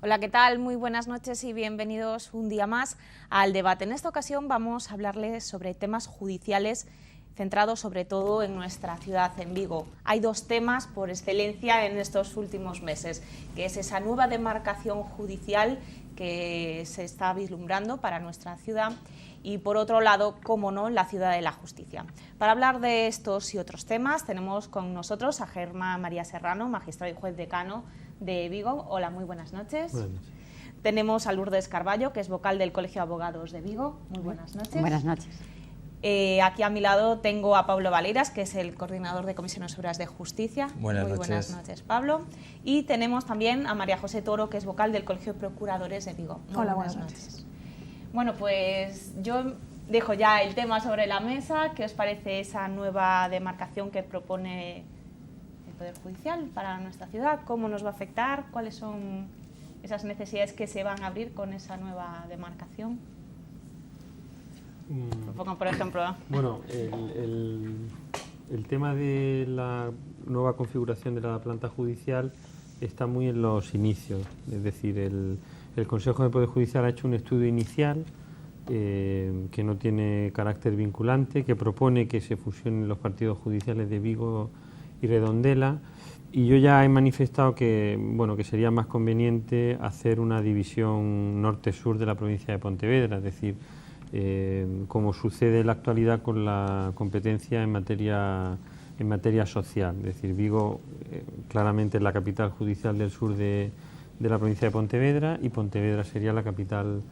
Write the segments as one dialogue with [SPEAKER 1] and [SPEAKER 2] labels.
[SPEAKER 1] Hola, ¿qué tal? Muy buenas noches y bienvenidos un día más al debate. En esta ocasión vamos a hablarles sobre temas judiciales centrados sobre todo en nuestra ciudad, en Vigo. Hay dos temas por excelencia en estos últimos meses, que es esa nueva demarcación judicial que se está vislumbrando para nuestra ciudad y, por otro lado, cómo no, la ciudad de la justicia. Para hablar de estos y otros temas tenemos con nosotros a Germán María Serrano, magistrado y juez decano de Vigo. Hola, muy buenas noches.
[SPEAKER 2] Buenas noches.
[SPEAKER 1] Tenemos a Lourdes Carballo, que es vocal del Colegio de Abogados de Vigo. Muy buenas noches.
[SPEAKER 3] Buenas noches.
[SPEAKER 1] Aquí a mi lado tengo a Pablo Valeiras, que es el coordinador de Comisiones Obreras de Justicia.
[SPEAKER 2] Buenas noches.
[SPEAKER 1] Buenas noches, Pablo. Y tenemos también a María José Toro, que es vocal del Colegio de Procuradores de Vigo.
[SPEAKER 3] Hola, buenas noches.
[SPEAKER 1] Bueno, pues yo dejo ya el tema sobre la mesa. ¿Qué os parece esa nueva demarcación que propone el Poder Judicial para nuestra ciudad? ¿Cómo nos va a afectar? ¿Cuáles son esas necesidades que se van a abrir con esa nueva demarcación? Pongan, por ejemplo.
[SPEAKER 2] Bueno, el tema de la nueva configuración de la planta judicial está muy en los inicios. Es decir, el Consejo de Poder Judicial ha hecho un estudio inicial que no tiene carácter vinculante, que propone que se fusionen los partidos judiciales de Vigo y Redondela, y yo ya he manifestado que, bueno, que sería más conveniente hacer una división norte-sur de la provincia de Pontevedra, es decir, como sucede en la actualidad con la competencia en materia social. Es decir, Vigo claramente es la capital judicial del sur de la provincia de Pontevedra, y Pontevedra sería la capital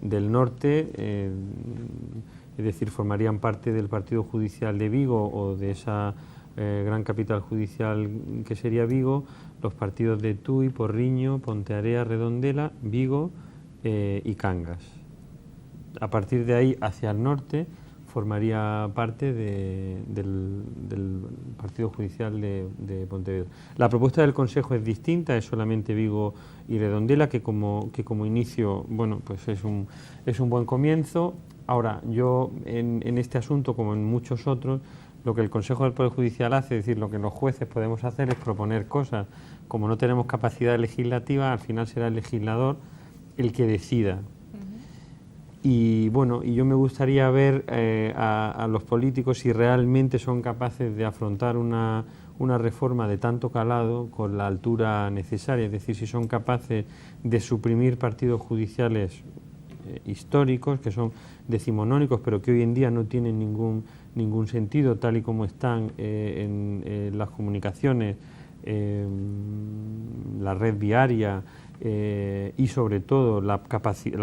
[SPEAKER 2] del norte, es decir, formarían parte del partido judicial de Vigo o de esa gran capital judicial que sería Vigo, los partidos de Tui, Porriño, Pontearea, Redondela, Vigo y Cangas. A partir de ahí, hacia el norte, formaría parte del partido judicial de Pontevedra. La propuesta del Consejo es distinta, es solamente Vigo y Redondela, que como inicio, bueno, pues es un buen comienzo. Ahora, yo en este asunto, como en muchos otros, lo que el Consejo del Poder Judicial hace, es decir, lo que los jueces podemos hacer es proponer cosas. Como no tenemos capacidad legislativa, al final será el legislador el que decida. Y bueno, y yo me gustaría ver a los políticos si realmente son capaces de afrontar una reforma de tanto calado con la altura necesaria, es decir, si son capaces de suprimir partidos judiciales históricos, que son decimonónicos, pero que hoy en día no tienen ningún sentido, tal y como están en las comunicaciones, la red viaria, y sobre todo la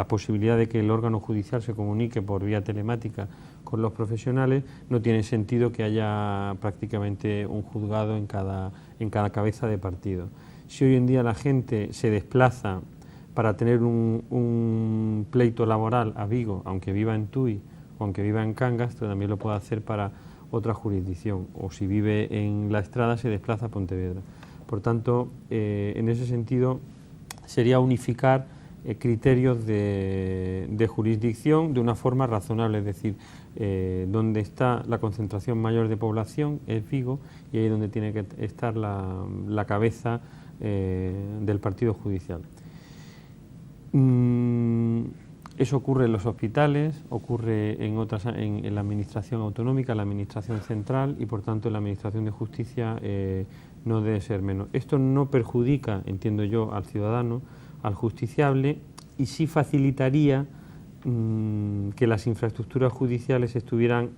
[SPEAKER 2] posibilidad de que el órgano judicial se comunique por vía telemática con los profesionales. No tiene sentido que haya prácticamente un juzgado en cada cabeza de partido. Si hoy en día la gente se desplaza para tener un pleito laboral a Vigo, aunque viva en Tui o aunque viva en Cangas, también lo puede hacer para otra jurisdicción, o si vive en La Estrada se desplaza a Pontevedra. Por tanto, en ese sentido, sería unificar criterios de jurisdicción de una forma razonable, es decir, donde está la concentración mayor de población es Vigo, y ahí es donde tiene que estar la cabeza del partido judicial. Eso ocurre en los hospitales, ocurre en la administración autonómica, la administración central, y por tanto en la administración de justicia no debe ser menos. Esto no perjudica, entiendo yo, al ciudadano, al justiciable, y sí facilitaría que las infraestructuras judiciales estuvieran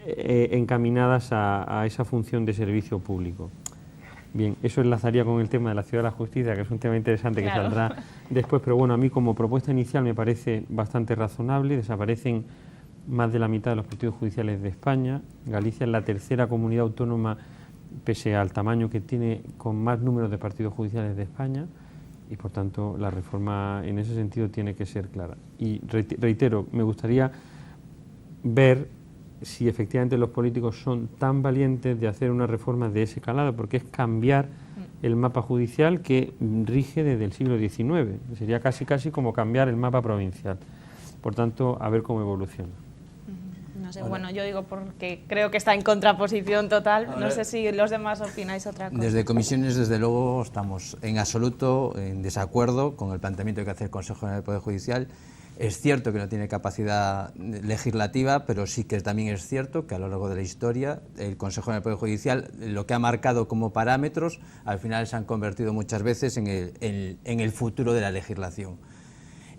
[SPEAKER 2] encaminadas a esa función de servicio público. Bien, eso enlazaría con el tema de la ciudad de la justicia, que es un tema interesante, claro, que saldrá después, pero bueno, a mí como propuesta inicial me parece bastante razonable. Desaparecen más de la mitad de los partidos judiciales de España. Galicia es la tercera comunidad autónoma, pese al tamaño que tiene, con más números de partidos judiciales de España, y por tanto la reforma en ese sentido tiene que ser clara. Y reitero, me gustaría ver si efectivamente los políticos son tan valientes de hacer una reforma de ese calado, porque es cambiar el mapa judicial que rige desde el siglo XIX. Sería casi como cambiar el mapa provincial. Por tanto, a ver cómo evoluciona.
[SPEAKER 1] No sé, bueno, yo digo porque creo que está en contraposición total. No sé si los demás opináis otra cosa.
[SPEAKER 3] Desde comisiones, desde luego, estamos en absoluto en desacuerdo con el planteamiento que hace el Consejo General del Poder Judicial. Es cierto que no tiene capacidad legislativa, pero sí que también es cierto que a lo largo de la historia el Consejo General del Poder Judicial, lo que ha marcado como parámetros, al final se han convertido muchas veces en el futuro de la legislación.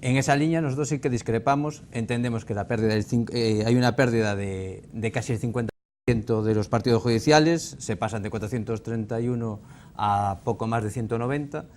[SPEAKER 3] En esa línea nosotros sí que discrepamos, entendemos que la pérdida hay una pérdida de casi el 50% de los partidos judiciales, se pasan de 431 a poco más de 190,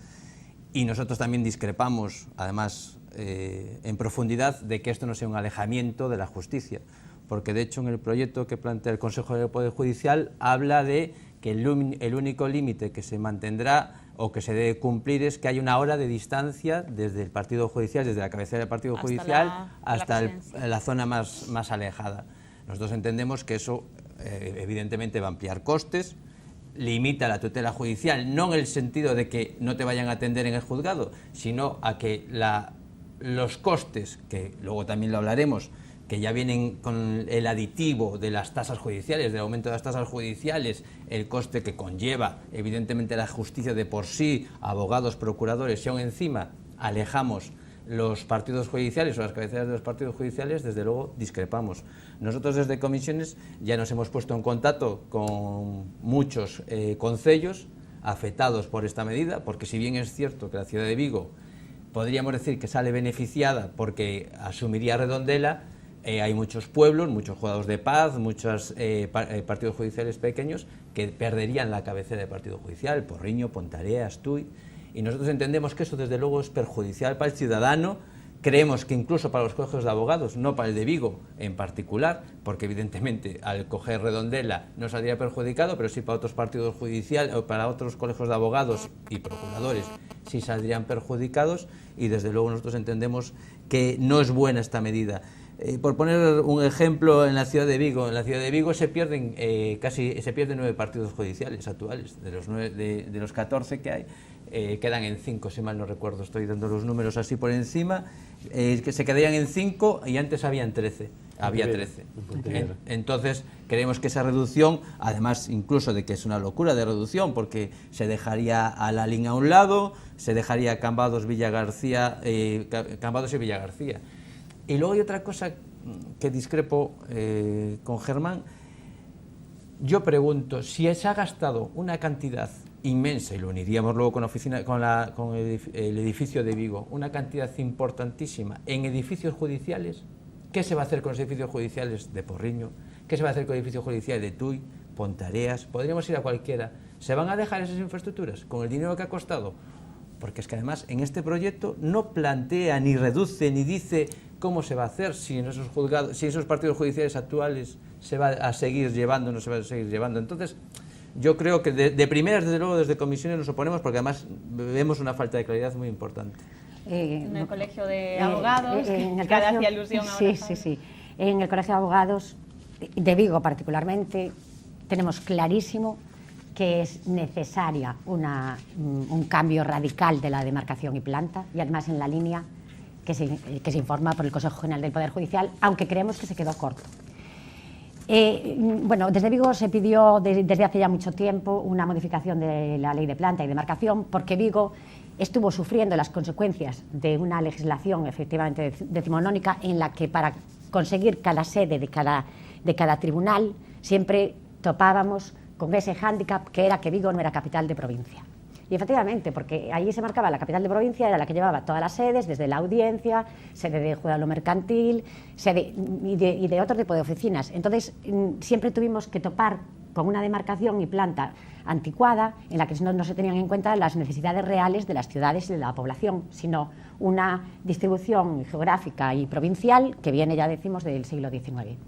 [SPEAKER 3] y nosotros también discrepamos, además, en profundidad, de que esto no sea un alejamiento de la justicia, porque de hecho en el proyecto que plantea el Consejo del Poder Judicial habla de que el único límite que se mantendrá o que se debe cumplir es que haya una hora de distancia desde el partido judicial, desde la cabecera del partido judicial hasta la zona más alejada. Nosotros entendemos que eso evidentemente va a ampliar costes, limita la tutela judicial, no en el sentido de que no te vayan a atender en el juzgado, sino a que los costes, que luego también lo hablaremos, que ya vienen con el aditivo de las tasas judiciales, del aumento de las tasas judiciales, el coste que conlleva evidentemente la justicia de por sí, abogados, procuradores, si aún encima alejamos los partidos judiciales o las cabeceras de los partidos judiciales, desde luego discrepamos. Nosotros desde comisiones ya nos hemos puesto en contacto con muchos concellos afectados por esta medida, porque si bien es cierto que la ciudad de Vigo podríamos decir que sale beneficiada porque asumiría Redondela, hay muchos pueblos, muchos juzgados de paz, muchos partidos judiciales pequeños que perderían la cabecera del partido judicial, Porriño, Pontareas, Tui, y nosotros entendemos que eso desde luego es perjudicial para el ciudadano. Creemos que incluso para los colegios de abogados, no para el de Vigo en particular, porque evidentemente al coger Redondela no saldría perjudicado, pero sí para otros partidos judiciales o para otros colegios de abogados y procuradores sí saldrían perjudicados, y desde luego nosotros entendemos que no es buena esta medida. Por poner un ejemplo, en la ciudad de Vigo se pierden 9 partidos judiciales actuales, de los 14 que hay. Quedan en 5, si mal no recuerdo, estoy dando los números así por encima, que se quedarían en 5 y antes habían 13. Había 13. Entonces, creemos que esa reducción, además incluso de que es una locura de reducción, porque se dejaría a la línea a un lado, se dejaría Cambados y Villagarcía. Y luego hay otra cosa que discrepo con Germán. Yo pregunto, si se ha gastado una cantidad inmensa, y lo uniríamos luego con el edificio de Vigo, una cantidad importantísima en edificios judiciales, ¿qué se va a hacer con los edificios judiciales de Porriño? ¿Qué se va a hacer con el edificio judicial de Tui, Pontareas? Podríamos ir a cualquiera. ¿Se van a dejar esas infraestructuras con el dinero que ha costado? Porque es que además en este proyecto no plantea, ni reduce, ni dice cómo se va a hacer, si en esos partidos judiciales actuales se va a seguir llevando o no se va a seguir llevando. Entonces, yo creo que de primeras, desde luego, desde comisiones nos oponemos, porque además vemos una falta de claridad muy importante.
[SPEAKER 1] En el Colegio de Abogados, que hacía alusión ahora.
[SPEAKER 4] Sí. En el Colegio de Abogados de Vigo particularmente tenemos clarísimo que es necesaria un cambio radical de la demarcación y planta, y además en la línea que se informa por el Consejo General del Poder Judicial, aunque creemos que se quedó corto. Bueno, desde Vigo se pidió desde hace ya mucho tiempo una modificación de la ley de planta y demarcación, porque Vigo estuvo sufriendo las consecuencias de una legislación efectivamente decimonónica, en la que para conseguir cada sede de cada tribunal siempre topábamos con ese hándicap que era que Vigo no era capital de provincia. Y efectivamente, porque allí se marcaba la capital de provincia, era la que llevaba todas las sedes, desde la audiencia, sede de juzgado mercantil, y de otro tipo de oficinas. Entonces, siempre tuvimos que topar con una demarcación y planta anticuada, en la que no se tenían en cuenta las necesidades reales de las ciudades y de la población, sino una distribución geográfica y provincial que viene, ya decimos, del siglo XIX.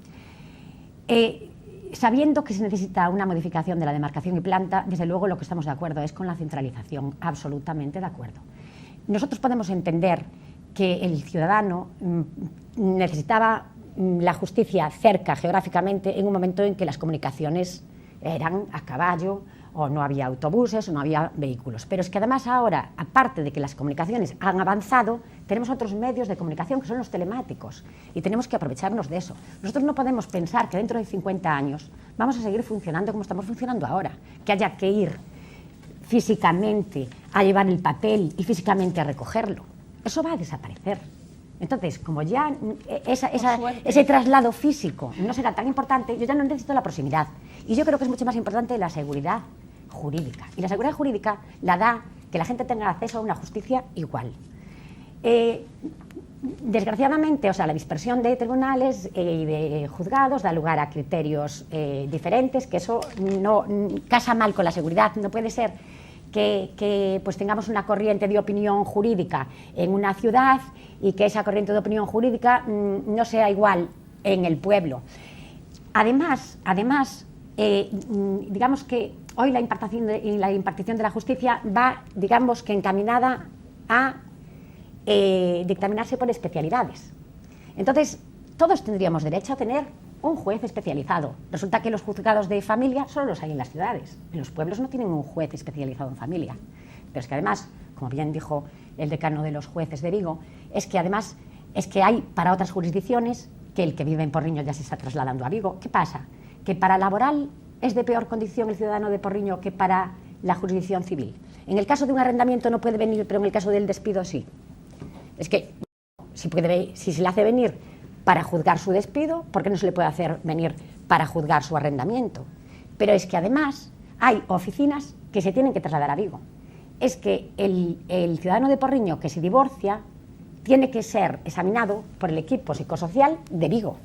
[SPEAKER 4] Sabiendo que se necesita una modificación de la demarcación y planta, desde luego lo que estamos de acuerdo es con la centralización, absolutamente de acuerdo. Nosotros podemos entender que el ciudadano necesitaba la justicia cerca geográficamente en un momento en que las comunicaciones eran a caballo o no había autobuses, o no había vehículos. Pero es que además ahora, aparte de que las comunicaciones han avanzado, tenemos otros medios de comunicación que son los telemáticos y tenemos que aprovecharnos de eso. Nosotros no podemos pensar que dentro de 50 años vamos a seguir funcionando como estamos funcionando ahora, que haya que ir físicamente a llevar el papel y físicamente a recogerlo. Eso va a desaparecer. Entonces, como ya ese traslado físico no será tan importante, yo ya no necesito la proximidad. Y yo creo que es mucho más importante la seguridad jurídica. Y la seguridad jurídica la da que la gente tenga acceso a una justicia igual. Desgraciadamente, la dispersión de tribunales y de juzgados da lugar a criterios diferentes, que eso no casa mal con la seguridad. No puede ser que pues tengamos una corriente de opinión jurídica en una ciudad y que esa corriente de opinión jurídica no sea igual en el pueblo. Además, digamos que hoy la impartición de la justicia va, digamos que encaminada a dictaminarse por especialidades. Entonces, todos tendríamos derecho a tener un juez especializado. Resulta que los juzgados de familia solo los hay en las ciudades. En los pueblos no tienen un juez especializado en familia. Pero es que además, como bien dijo el decano de los jueces de Vigo, es que hay para otras jurisdicciones que el que vive en Porriño ya se está trasladando a Vigo. ¿Qué pasa? Que para laboral es de peor condición el ciudadano de Porriño que para la jurisdicción civil. En el caso de un arrendamiento no puede venir, pero en el caso del despido sí. Es que si se le hace venir para juzgar su despido, ¿por qué no se le puede hacer venir para juzgar su arrendamiento? Pero es que además hay oficinas que se tienen que trasladar a Vigo. Es que el ciudadano de Porriño que se divorcia tiene que ser examinado por el equipo psicosocial de Vigo.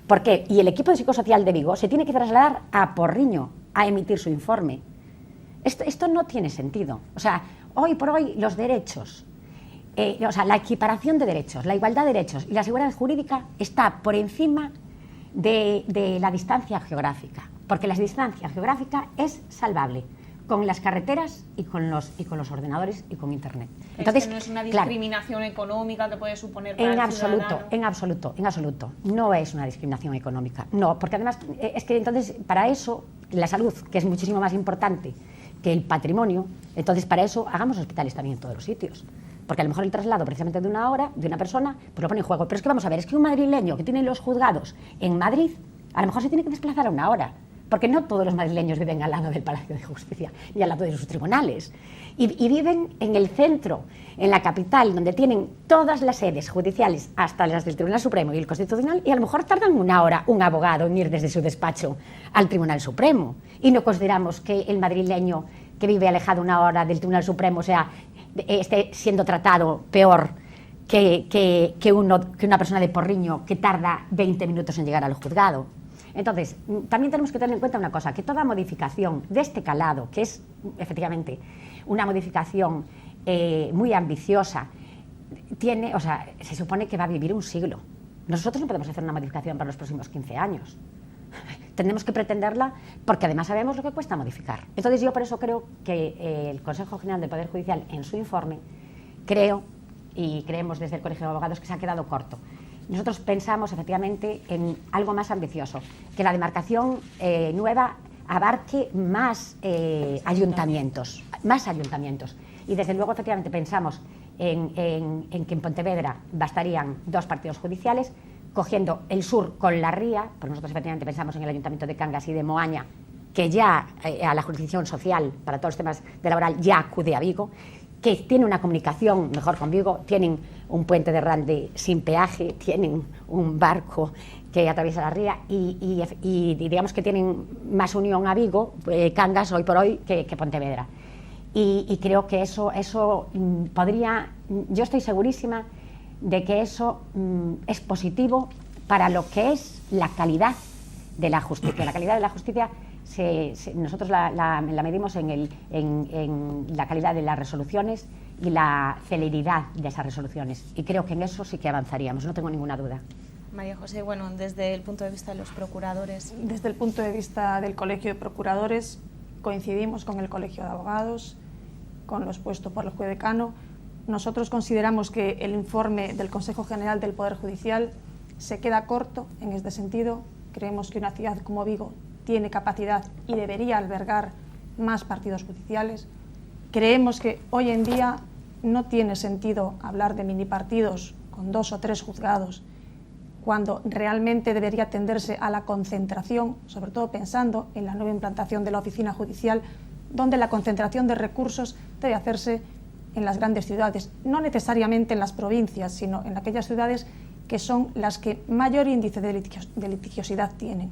[SPEAKER 4] ¿Por qué? Y el equipo psicosocial de Vigo se tiene que trasladar a Porriño a emitir su informe. Esto no tiene sentido. Hoy por hoy los derechos, la equiparación de derechos, la igualdad de derechos y la seguridad jurídica está por encima de la distancia geográfica, porque la distancia geográfica es salvable con las carreteras y con los ordenadores y con Internet.
[SPEAKER 1] Entonces, no es una discriminación económica que puede suponer para el ciudadano.
[SPEAKER 4] En absoluto. No es una discriminación económica. No, porque además es que entonces para eso la salud, que es muchísimo más importante que el patrimonio, entonces para eso hagamos hospitales también en todos los sitios. Porque a lo mejor el traslado precisamente de una hora, de una persona, pues lo pone en juego. Pero es que vamos a ver, es que un madrileño que tiene los juzgados en Madrid, a lo mejor se tiene que desplazar a una hora. Porque no todos los madrileños viven al lado del Palacio de Justicia y al lado de sus tribunales. Y viven en el centro, en la capital, donde tienen todas las sedes judiciales, hasta las del Tribunal Supremo y el Constitucional, y a lo mejor tardan una hora un abogado en ir desde su despacho al Tribunal Supremo. Y no consideramos que el madrileño que vive alejado una hora del Tribunal Supremo esté siendo tratado peor que una persona de Porriño que tarda 20 minutos en llegar al juzgado. Entonces, también tenemos que tener en cuenta una cosa, que toda modificación de este calado, que es efectivamente una modificación muy ambiciosa, se supone que va a vivir un siglo. Nosotros no podemos hacer una modificación para los próximos 15 años. Tendremos que pretenderla porque además sabemos lo que cuesta modificar. Entonces yo por eso creo que el Consejo General del Poder Judicial en su informe creemos desde el Colegio de Abogados que se ha quedado corto. Nosotros pensamos efectivamente en algo más ambicioso, que la demarcación nueva abarque más ayuntamientos. Y desde luego efectivamente pensamos en que en Pontevedra bastarían 2 partidos judiciales, cogiendo el sur con la ría, porque nosotros efectivamente pensamos en el Ayuntamiento de Cangas y de Moaña, que ya a la jurisdicción social para todos los temas de laboral ya acude a Vigo, que tiene una comunicación mejor con Vigo, tienen un puente de Rande sin peaje, tienen un barco que atraviesa la ría y digamos que tienen más unión a Vigo, Cangas hoy por hoy, que Pontevedra. Y creo que eso podría, yo estoy segurísima de que eso es positivo para lo que es la calidad de la justicia. La calidad de la justicia nosotros la medimos en la calidad de las resoluciones y la celeridad de esas resoluciones. Y creo que en eso sí que avanzaríamos, no tengo ninguna duda.
[SPEAKER 1] María José, bueno, desde el punto de vista de los procuradores.
[SPEAKER 5] Desde el punto de vista del Colegio de Procuradores, coincidimos con el Colegio de Abogados, con lo expuesto por el juez decano. Nosotros consideramos que el informe del Consejo General del Poder Judicial se queda corto en este sentido. Creemos que una ciudad como Vigo tiene capacidad y debería albergar más partidos judiciales. Creemos que hoy en día no tiene sentido hablar de minipartidos con 2 o 3 juzgados, cuando realmente debería tenderse a la concentración, sobre todo pensando en la nueva implantación de la oficina judicial, donde la concentración de recursos debe hacerse en las grandes ciudades, no necesariamente en las provincias, sino en aquellas ciudades que son las que mayor índice de litigiosidad tienen.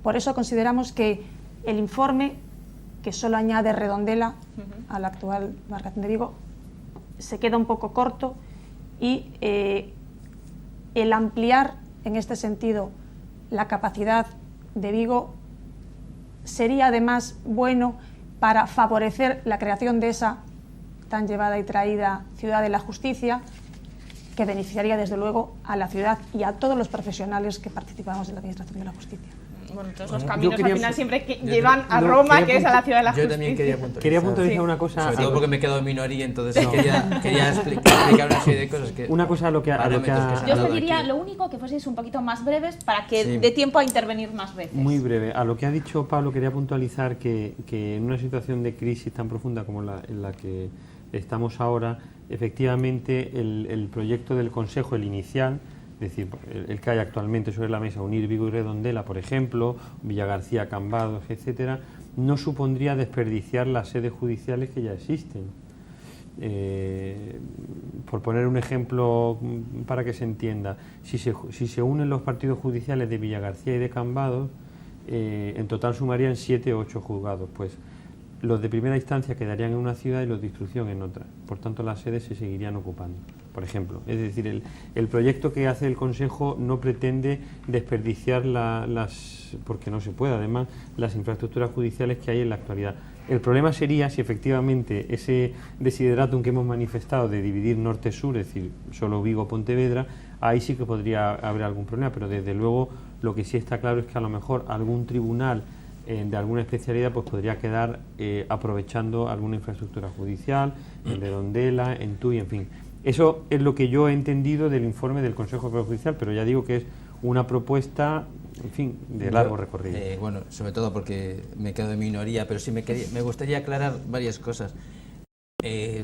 [SPEAKER 5] Por eso consideramos que el informe, que solo añade Redondela a la actual demarcación de Vigo, se queda un poco corto, y el ampliar en este sentido la capacidad de Vigo sería además bueno para favorecer la creación de esa tan llevada y traída ciudad de la justicia, que beneficiaría desde luego a la ciudad y a todos los profesionales que participamos en la administración de la justicia.
[SPEAKER 1] Bueno, todos los caminos al final siempre llevan a Roma, que es a la ciudad de la justicia.
[SPEAKER 3] Yo también quería
[SPEAKER 2] puntualizar una cosa.
[SPEAKER 3] Sobre todo porque me he quedado en minoría, entonces quería explicar una serie de cosas que...
[SPEAKER 2] Una cosa a lo que ha...
[SPEAKER 1] Yo os pediría lo único que fueseis un poquito más breves para que dé tiempo a intervenir más veces.
[SPEAKER 2] Muy breve. A lo que ha dicho Pablo quería puntualizar que en una situación de crisis tan profunda como en la que estamos ahora, efectivamente el proyecto del Consejo, el inicial, es decir, el que hay actualmente sobre la mesa, unir Vigo y Redondela, por ejemplo, Villagarcía, Cambados, etcétera, no supondría desperdiciar las sedes judiciales que ya existen. Por poner un ejemplo para que se entienda, si se unen los partidos judiciales de Villagarcía y de Cambados, en total sumarían 7 o 8 juzgados, pues los de primera instancia quedarían en una ciudad y los de instrucción en otra. Por tanto, las sedes se seguirían ocupando, por ejemplo. Es decir, el proyecto que hace el Consejo no pretende desperdiciar porque no se puede, además, las infraestructuras judiciales que hay en la actualidad. El problema sería si efectivamente ese desideratum que hemos manifestado de dividir norte-sur, es decir, solo Vigo-Pontevedra, ahí sí que podría haber algún problema, pero desde luego lo que sí está claro es que a lo mejor algún tribunal de alguna especialidad pues podría quedar aprovechando alguna infraestructura judicial, en Redondela, en Tui, en fin. Eso es lo que yo he entendido del informe del Consejo Judicial, pero ya digo que es una propuesta, en fin, de largo recorrido.
[SPEAKER 3] Bueno, sobre todo porque me quedo en minoría, pero sí me gustaría aclarar varias cosas.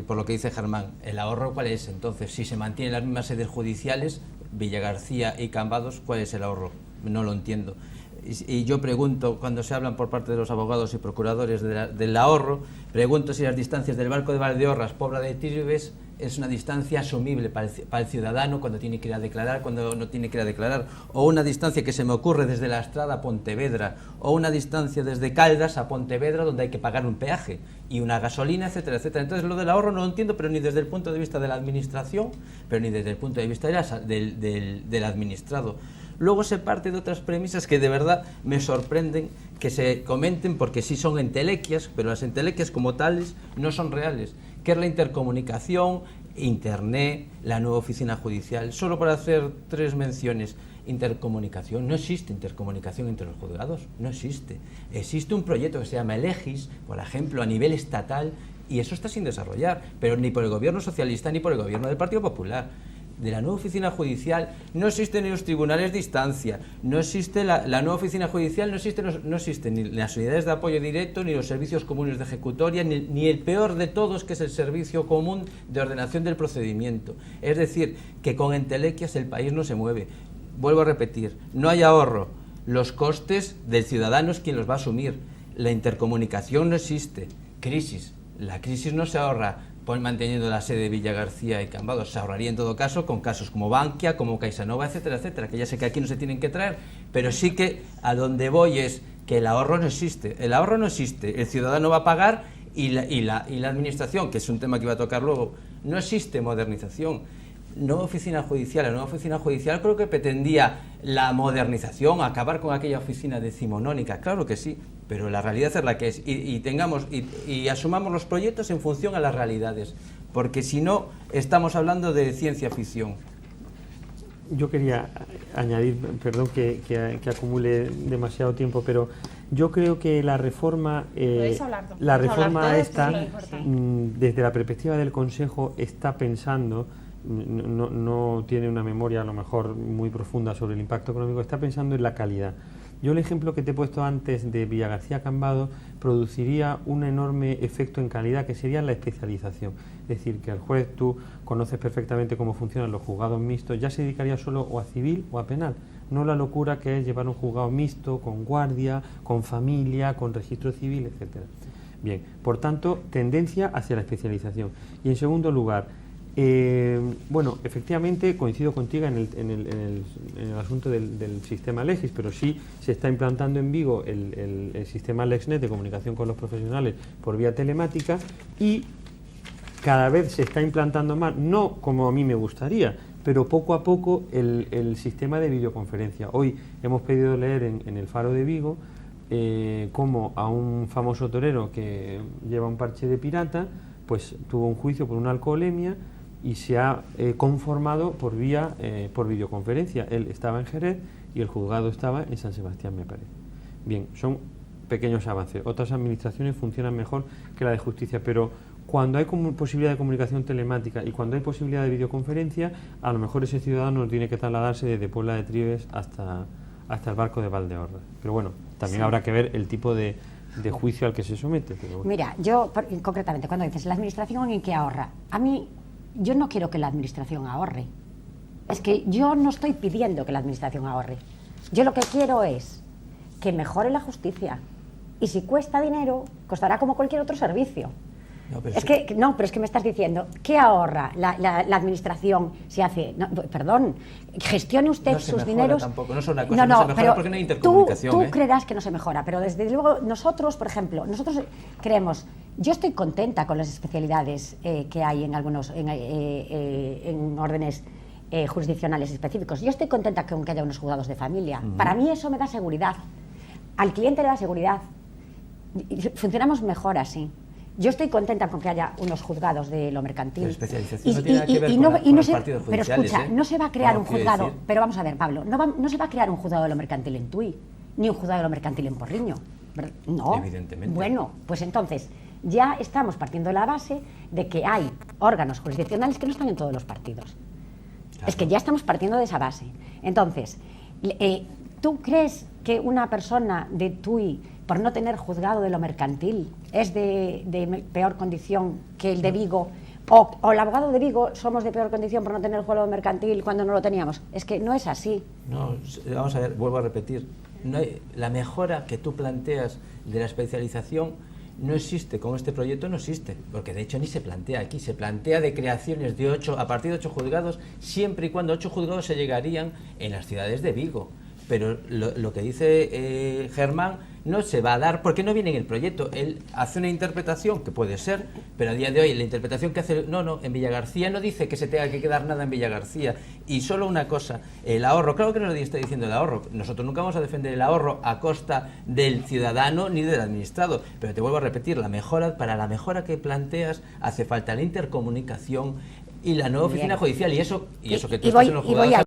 [SPEAKER 3] Por lo que dice Germán, ¿el ahorro cuál es? Entonces, si se mantienen las mismas sedes judiciales, Villagarcía y Cambados, ¿cuál es el ahorro? No lo entiendo. Y yo pregunto, cuando se hablan por parte de los abogados y procuradores del ahorro, pregunto si las distancias del Barco de Valdeorras, Pobla de Tíribes, es una distancia asumible para el ciudadano cuando tiene que ir a declarar, cuando no tiene que ir a declarar, o una distancia que se me ocurre desde La Estrada a Pontevedra, o una distancia desde Caldas a Pontevedra donde hay que pagar un peaje y una gasolina, etcétera, etcétera. Entonces lo del ahorro no lo entiendo, pero ni desde el punto de vista de la administración, pero ni desde el punto de vista del administrado. Luego se parte de otras premisas que de verdad me sorprenden que se comenten, porque sí son entelequias, pero las entelequias como tales no son reales, que es la intercomunicación, Internet, la nueva oficina judicial. Solo para hacer 3 menciones: intercomunicación. No existe intercomunicación entre los juzgados, no existe. Existe un proyecto que se llama Elegis, por ejemplo, a nivel estatal, y eso está sin desarrollar, pero ni por el gobierno socialista ni por el gobierno del Partido Popular. De la nueva oficina judicial no existen ni los tribunales de instancia, no existe la nueva oficina judicial, no existen ni las unidades de apoyo directo, ni los servicios comunes de ejecutoria, ni el peor de todos, que es el servicio común de ordenación del procedimiento. Es decir, que con entelequias el país no se mueve. Vuelvo a repetir, no hay ahorro, los costes del ciudadano es quien los va a asumir, la intercomunicación no existe, crisis, la crisis no se ahorra manteniendo la sede de Villagarcía y Cambados, se ahorraría en todo caso con casos como Bankia, como CaixaNova, etcétera, etcétera, que ya sé que aquí no se tienen que traer, pero sí que a donde voy es que el ahorro no existe, el ciudadano va a pagar y la administración, que es un tema que iba a tocar luego, no existe modernización. Nueva oficina judicial, la nueva oficina judicial creo que pretendía la modernización, acabar con aquella oficina decimonónica, claro que sí, pero la realidad es la que es, y asumamos los proyectos en función a las realidades, porque si no estamos hablando de ciencia ficción.
[SPEAKER 2] Yo quería añadir, perdón que acumule demasiado tiempo, pero yo creo que la reforma esta, desde la perspectiva del Consejo, está pensando, no tiene una memoria a lo mejor muy profunda sobre el impacto económico, está pensando en la calidad. Yo el ejemplo que te he puesto antes de Villagarcía Cambados produciría un enorme efecto en calidad, que sería la especialización. Es decir, que el juez, tú conoces perfectamente cómo funcionan los juzgados mixtos, ya se dedicaría solo o a civil o a penal, no la locura que es llevar un juzgado mixto, con guardia, con familia, con registro civil, etcétera. Bien, por tanto, tendencia hacia la especialización. Y en segundo lugar, bueno, efectivamente coincido contigo en el asunto del sistema Legis, pero sí se está implantando en Vigo el sistema LexNet de comunicación con los profesionales por vía telemática, y cada vez se está implantando más, no como a mí me gustaría, pero poco a poco el sistema de videoconferencia. Hoy hemos podido leer en el Faro de Vigo cómo a un famoso torero que lleva un parche de pirata, pues tuvo un juicio por una alcoholemia y se ha conformado por videoconferencia. Él estaba en Jerez y el juzgado estaba en San Sebastián, me parece. Bien, son pequeños avances. Otras administraciones funcionan mejor que la de justicia, pero cuando hay posibilidad de comunicación telemática y cuando hay posibilidad de videoconferencia, a lo mejor ese ciudadano tiene que trasladarse desde Puebla de Trives hasta el Barco de Valdeorras. Pero bueno, también habrá que ver el tipo de juicio al que se somete. Pero bueno.
[SPEAKER 4] Mira, yo concretamente, cuando dices la administración en qué ahorra, a mí, yo no quiero que la administración ahorre. Es que yo no estoy pidiendo que la administración ahorre. Yo lo que quiero es que mejore la justicia. Y si cuesta dinero, costará como cualquier otro servicio. No, pero pero es que me estás diciendo, ¿qué ahorra la administración si hace? No, perdón, gestione usted sus dineros.
[SPEAKER 3] Tampoco, no es una cosa, no se mejora
[SPEAKER 4] pero
[SPEAKER 3] porque no hay intercomunicación.
[SPEAKER 4] Tú creerás que no se mejora, pero desde luego nosotros, por ejemplo, creemos, yo estoy contenta con las especialidades que hay en algunos, en órdenes jurisdiccionales específicos. Yo estoy contenta con que haya unos juzgados de familia. Para mí eso me da seguridad. Al cliente le da seguridad. Funcionamos mejor así. Yo estoy contenta con que haya unos juzgados de lo mercantil.
[SPEAKER 3] La especialización no tiene nada que ver con los partidos judiciales.
[SPEAKER 4] Pero escucha, no se va a crear un juzgado. Pero vamos a ver, Pablo, no se va a crear un juzgado de lo mercantil en Tui, ni un juzgado de lo mercantil en Porriño. No.
[SPEAKER 3] Evidentemente.
[SPEAKER 4] Bueno, pues entonces ya estamos partiendo de la base de que hay órganos jurisdiccionales que no están en todos los partidos. Claro. Es que ya estamos partiendo de esa base. Entonces, ¿tú crees que una persona de Tui, por no tener juzgado de lo mercantil, es de peor condición que el de Vigo? O el abogado de Vigo somos de peor condición por no tener juzgado mercantil cuando no lo teníamos. Es que no es así.
[SPEAKER 3] No, vamos a ver, vuelvo a repetir. No hay, la mejora que tú planteas de la especialización no existe, con este proyecto no existe, porque de hecho ni se plantea aquí, se plantea de creaciones de 8, a partir de 8 juzgados, siempre y cuando 8 juzgados se llegarían en las ciudades de Vigo. Pero lo que dice Germán no se va a dar porque no viene en el proyecto. Él hace una interpretación que puede ser, pero a día de hoy la interpretación que hace, no, en Villagarcía no dice que se tenga que quedar nada en Villagarcía. Y solo una cosa, el ahorro, claro que no nadie está diciendo el ahorro, nosotros nunca vamos a defender el ahorro a costa del ciudadano ni del administrado, pero te vuelvo a repetir, para la mejora que planteas hace falta la intercomunicación y la nueva oficina judicial, y eso que tú estás en los juzgados.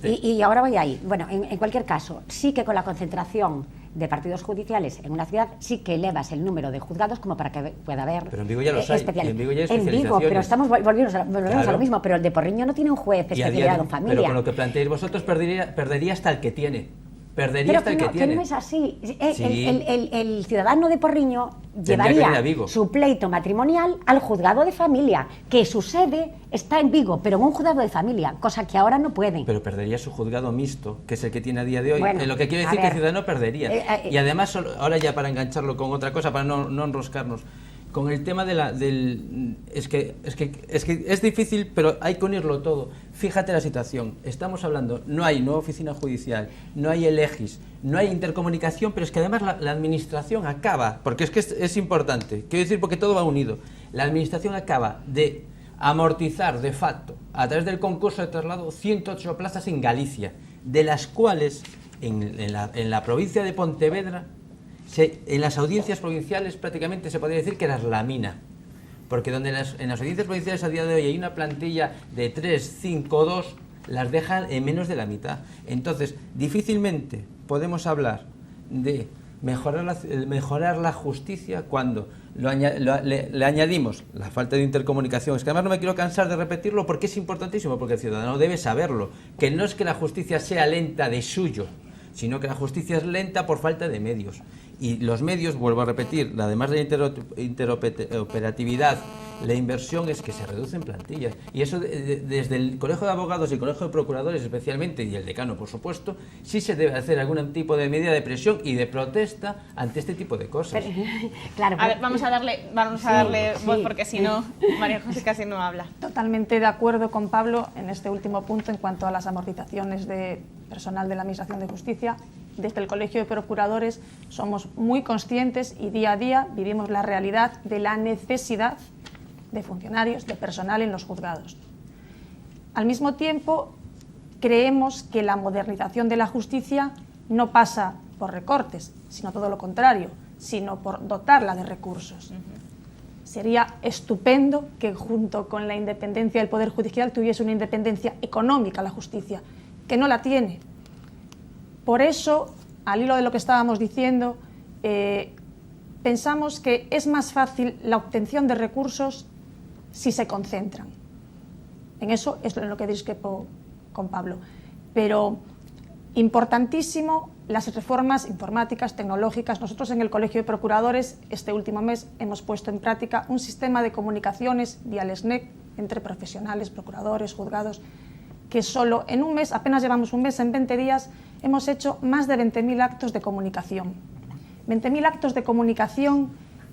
[SPEAKER 4] Y ahora voy ahí. Bueno, en cualquier caso, sí que con la concentración de partidos judiciales en una ciudad, sí que elevas el número de juzgados como para que pueda haber.
[SPEAKER 3] Pero en Vigo ya los hay. En Vigo ya hay especializaciones. En Vigo,
[SPEAKER 4] pero volvemos a lo mismo. Pero el de Porriño no tiene un juez especializado en familia.
[SPEAKER 3] Pero con lo que planteáis vosotros perdería hasta el que tiene. Perdería hasta el que tiene.
[SPEAKER 4] Que no es así. El ciudadano de Porriño llevaría su pleito matrimonial al juzgado de familia, que su sede está en Vigo, pero en un juzgado de familia, cosa que ahora no pueden.
[SPEAKER 3] Pero perdería su juzgado mixto, que es el que tiene a día de hoy. Bueno, lo que quiere decir que el ciudadano perdería. Y además, ahora ya para engancharlo con otra cosa, para no enroscarnos, con el tema es que es difícil, pero hay que unirlo todo. Fíjate la situación, estamos hablando, no hay nueva oficina judicial, no hay el Legis, no hay intercomunicación, pero es que además la administración acaba, porque es importante, quiero decir porque todo va unido, la administración acaba de amortizar de facto, a través del concurso de traslado, 108 plazas en Galicia, de las cuales en la provincia de Pontevedra, en las audiencias provinciales prácticamente se podría decir que las lamina, porque donde en las audiencias provinciales a día de hoy hay una plantilla de 3, 5, 2, las dejan en menos de la mitad. Entonces, difícilmente podemos hablar de mejorar la justicia cuando le añadimos la falta de intercomunicación. Es que además no me quiero cansar de repetirlo porque es importantísimo, porque el ciudadano debe saberlo, que no es que la justicia sea lenta de suyo, sino que la justicia es lenta por falta de medios. Y los medios, vuelvo a repetir, además de la interoperatividad, la inversión es que se reducen plantillas. Y eso desde el Colegio de Abogados y el Colegio de Procuradores especialmente, y el decano por supuesto, sí se debe hacer algún tipo de medida de presión y de protesta ante este tipo de cosas.
[SPEAKER 4] Claro,
[SPEAKER 1] a ver, vamos a darle voz, porque si no, María José casi no habla.
[SPEAKER 5] Totalmente de acuerdo con Pablo en este último punto en cuanto a las amortizaciones de personal de la Administración de Justicia. Desde el Colegio de Procuradores somos muy conscientes y día a día vivimos la realidad de la necesidad de funcionarios, de personal en los juzgados. Al mismo tiempo, creemos que la modernización de la justicia no pasa por recortes, sino todo lo contrario, sino por dotarla de recursos. Sería estupendo que junto con la independencia del Poder Judicial tuviese una independencia económica la justicia, que no la tiene. Por eso, al hilo de lo que estábamos diciendo, pensamos que es más fácil la obtención de recursos si se concentran. En eso es en lo que discrepo con Pablo. Pero importantísimo las reformas informáticas, tecnológicas. Nosotros en el Colegio de Procuradores este último mes hemos puesto en práctica un sistema de comunicaciones vía el SNEC entre profesionales, procuradores, juzgados, que solo en un mes, apenas llevamos un mes, en 20 días, hemos hecho más de 20.000 actos de comunicación. 20.000 actos de comunicación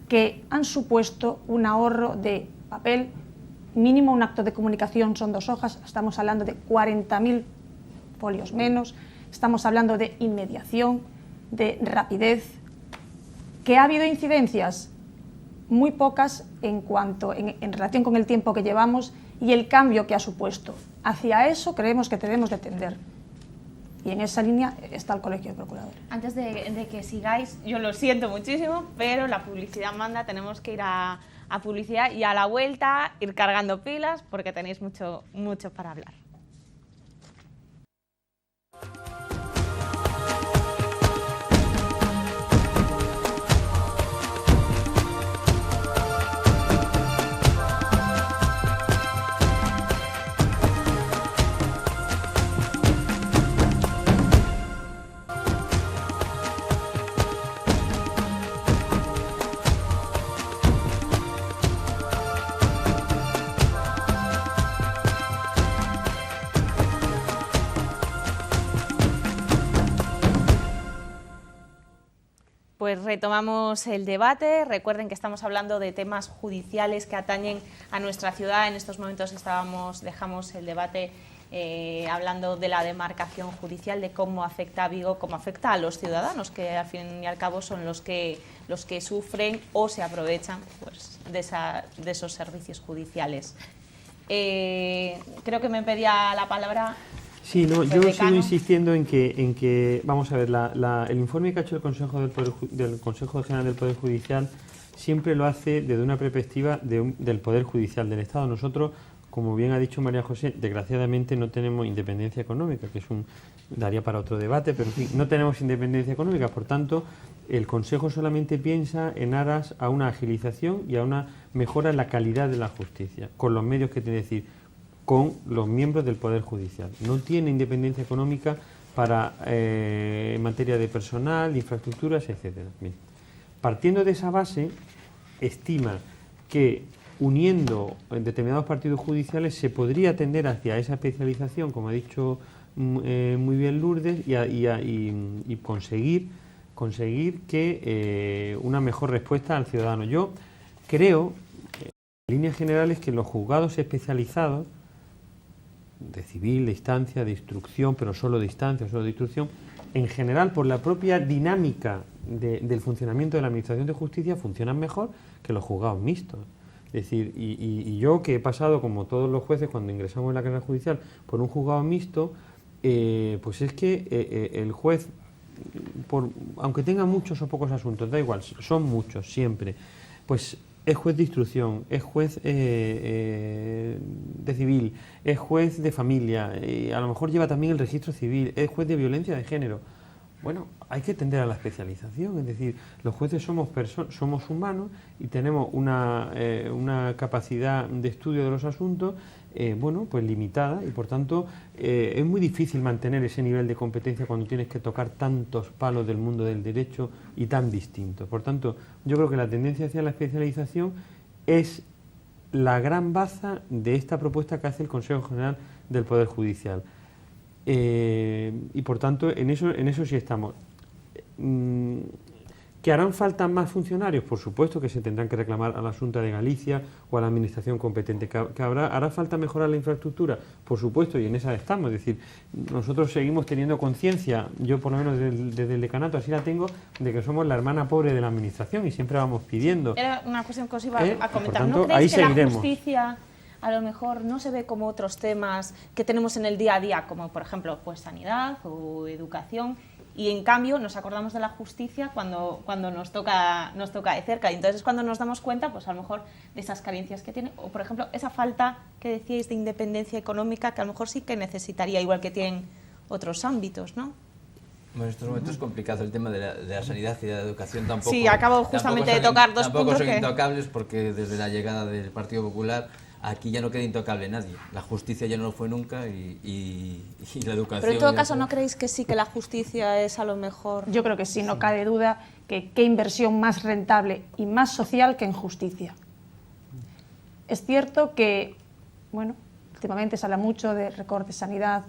[SPEAKER 5] que han supuesto un ahorro de papel. Mínimo un acto de comunicación son 2 hojas, estamos hablando de 40.000 folios menos, estamos hablando de inmediación, de rapidez. ¿Que ha habido incidencias? Muy pocas en relación con el tiempo que llevamos y el cambio que ha supuesto. Hacia eso creemos que debemos de tender. Y en esa línea está el Colegio de Procuradores.
[SPEAKER 1] Antes de que sigáis, yo lo siento muchísimo, pero la publicidad manda, tenemos que ir a publicidad y a la vuelta ir cargando pilas porque tenéis mucho para hablar. Pues retomamos el debate. Recuerden que estamos hablando de temas judiciales que atañen a nuestra ciudad. En estos momentos dejamos el debate hablando de la demarcación judicial, de cómo afecta a Vigo, cómo afecta a los ciudadanos, que al fin y al cabo son los que sufren o se aprovechan pues, de esos servicios judiciales. Creo que me pedía la palabra.
[SPEAKER 2] Sí, no, yo sigo insistiendo en que vamos a ver, el informe que ha hecho el Consejo General del Poder Judicial siempre lo hace desde una perspectiva del Poder Judicial del Estado. Nosotros, como bien ha dicho María José, desgraciadamente no tenemos independencia económica, que daría para otro debate, pero en fin, no tenemos independencia económica, por tanto, el Consejo solamente piensa en aras a una agilización y a una mejora en la calidad de la justicia, con los medios que tiene que decir, con los miembros del Poder Judicial. No tiene independencia económica en materia de personal, infraestructuras, etcétera. Bien. Partiendo de esa base, estima que uniendo determinados partidos judiciales se podría tender hacia esa especialización, como ha dicho muy bien Lourdes, y conseguir que una mejor respuesta al ciudadano. Yo creo, en líneas generales, que los juzgados especializados de civil, de instancia, de instrucción, pero solo de instancia, solo de instrucción, en general, por la propia dinámica del funcionamiento de la Administración de Justicia, funcionan mejor que los juzgados mixtos. Es decir, y yo que he pasado, como todos los jueces, cuando ingresamos en la carrera judicial, por un juzgado mixto, pues es que el juez, aunque tenga muchos o pocos asuntos, da igual, son muchos siempre, pues es juez de instrucción, es juez de civil, es juez de familia, a lo mejor lleva también el registro civil, es juez de violencia de género. Bueno, hay que tender a la especialización, es decir, los jueces somos humanos y tenemos una capacidad de estudio de los asuntos bueno, pues limitada, y por tanto es muy difícil mantener ese nivel de competencia cuando tienes que tocar tantos palos del mundo del derecho y tan distintos. Por tanto, yo creo que la tendencia hacia la especialización es la gran baza de esta propuesta que hace el Consejo General del Poder Judicial. Y por tanto, en eso sí estamos. ¿Que harán falta más funcionarios? Por supuesto que se tendrán que reclamar a la Xunta de Galicia o a la administración competente. ¿Que hará falta mejorar la infraestructura? Por supuesto, y en esa estamos. Es decir, nosotros seguimos teniendo conciencia, yo por lo menos desde el decanato así la tengo, de que somos la hermana pobre de la administración y siempre vamos pidiendo.
[SPEAKER 1] Era una cuestión que os iba a comentar.
[SPEAKER 2] Tanto,
[SPEAKER 1] ¿No creéis que
[SPEAKER 2] seguiremos.
[SPEAKER 1] La justicia a lo mejor no se ve como otros temas que tenemos en el día a día, como por ejemplo pues sanidad o educación, y en cambio nos acordamos de la justicia cuando nos toca de cerca, y entonces es cuando nos damos cuenta pues a lo mejor de esas carencias que tiene, o por ejemplo esa falta que decíais de independencia económica que a lo mejor sí que necesitaría, igual que tienen otros ámbitos, ¿no?
[SPEAKER 3] Bueno, en estos momentos es complicado el tema de la sanidad y de la educación. Tampoco,
[SPEAKER 1] sí, acabo justamente de tocar dos puntos
[SPEAKER 3] tampoco son
[SPEAKER 1] que...
[SPEAKER 3] intocables, porque desde la llegada del Partido Popular aquí ya no queda intocable nadie. La justicia ya no lo fue nunca y la educación...
[SPEAKER 1] Pero en todo caso, ¿no creéis que sí que la justicia es a lo mejor...?
[SPEAKER 5] Yo creo que sí, no cabe duda que qué inversión más rentable y más social que en justicia. Es cierto que, bueno, últimamente se habla mucho de recortes en sanidad,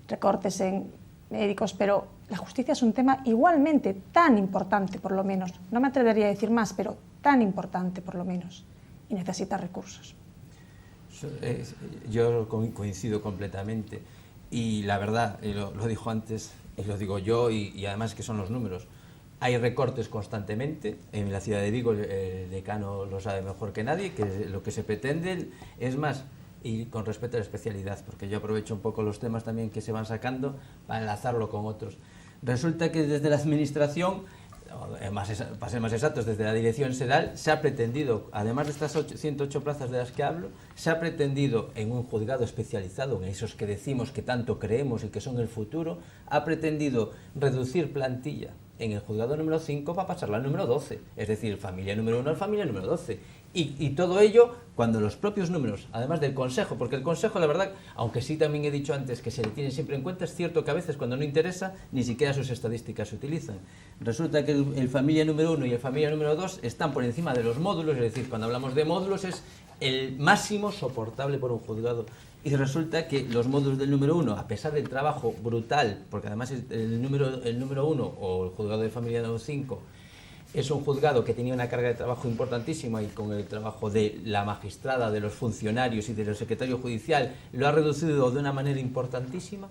[SPEAKER 5] recortes en médicos, pero la justicia es un tema igualmente tan importante, por lo menos. No me atrevería a decir más, pero tan importante, por lo menos. Y necesita recursos.
[SPEAKER 3] Yo coincido completamente, y la verdad, lo dijo antes, y lo digo yo, y además que son los números. Hay recortes constantemente. En la ciudad de Vigo el decano lo sabe mejor que nadie, que lo que se pretende es más, y con respecto a la especialidad, porque yo aprovecho un poco los temas también que se van sacando para enlazarlo con otros. Resulta que desde la administración, para ser más exactos, desde la Dirección General, se ha pretendido, además de estas 108 plazas de las que hablo, se ha pretendido en un juzgado especializado, en esos que decimos que tanto creemos y que son el futuro, ha pretendido reducir plantilla en el juzgado número 5 para pasarla al número 12, es decir, familia número 1 al familia número 12. Y todo ello cuando los propios números, además del Consejo, porque el Consejo, la verdad, aunque sí también he dicho antes que se le tiene siempre en cuenta, es cierto que a veces cuando no interesa, ni siquiera sus estadísticas se utilizan. Resulta que el familia número 1 y el familia número 2 están por encima de los módulos, es decir, cuando hablamos de módulos es el máximo soportable por un juzgado. Y resulta que los módulos del número 1, a pesar del trabajo brutal, porque además el número 1 o el juzgado de familia número 5 es un juzgado que tenía una carga de trabajo importantísima, y con el trabajo de la magistrada, de los funcionarios y de los secretarios judicial lo ha reducido de una manera importantísima,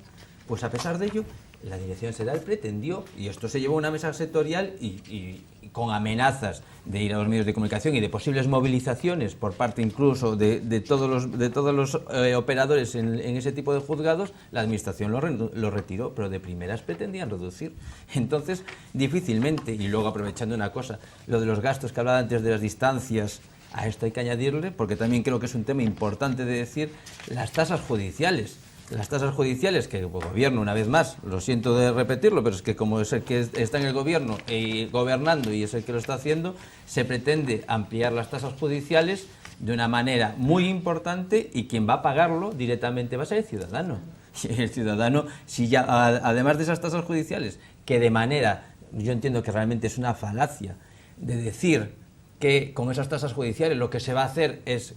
[SPEAKER 3] pues a pesar de ello la Dirección General pretendió, y esto se llevó a una mesa sectorial y con amenazas de ir a los medios de comunicación y de posibles movilizaciones por parte incluso de todos los operadores en ese tipo de juzgados, la Administración lo retiró, pero de primeras pretendían reducir. Entonces, difícilmente, y luego aprovechando una cosa, lo de los gastos que hablaba antes de las distancias, a esto hay que añadirle, porque también creo que es un tema importante de decir, las tasas judiciales. Las tasas judiciales que el gobierno, una vez más, lo siento de repetirlo, pero es que como es el que está en el gobierno y gobernando y es el que lo está haciendo, se pretende ampliar las tasas judiciales de una manera muy importante, y quien va a pagarlo directamente va a ser el ciudadano. Y el ciudadano, si ya, además de esas tasas judiciales, que de manera, yo entiendo que realmente es una falacia, de decir que con esas tasas judiciales lo que se va a hacer es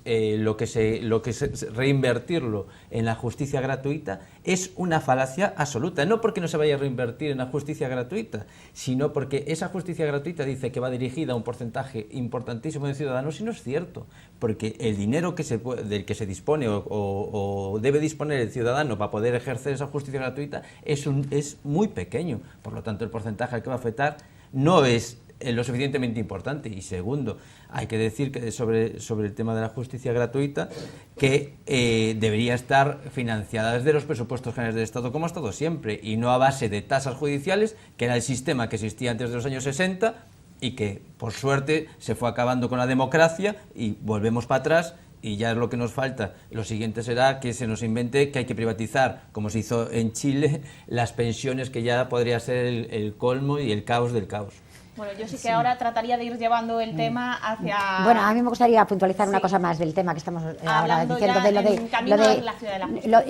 [SPEAKER 3] reinvertirlo en la justicia gratuita, es una falacia absoluta. No porque no se vaya a reinvertir en la justicia gratuita, sino porque esa justicia gratuita dice que va dirigida a un porcentaje importantísimo de ciudadanos, y no es cierto, porque el dinero del que se dispone o debe disponer el ciudadano para poder ejercer esa justicia gratuita es muy pequeño. Por lo tanto, el porcentaje al que va a afectar no es lo suficientemente importante. Y segundo, hay que decir que sobre el tema de la justicia gratuita, que debería estar financiada desde los presupuestos generales del Estado, como ha estado siempre, y no a base de tasas judiciales, que era el sistema que existía antes de los años 60 y que por suerte se fue acabando con la democracia y volvemos para atrás, y ya es lo que nos falta. Lo siguiente será que se nos invente que hay que privatizar, como se hizo en Chile, las pensiones, que ya podría ser el colmo y el caos del caos.
[SPEAKER 1] Bueno, yo sí que ahora trataría de ir llevando el tema hacia...
[SPEAKER 4] Bueno, a mí me gustaría puntualizar una cosa más del tema que estamos ahora diciendo, de lo de
[SPEAKER 1] la ciudad de la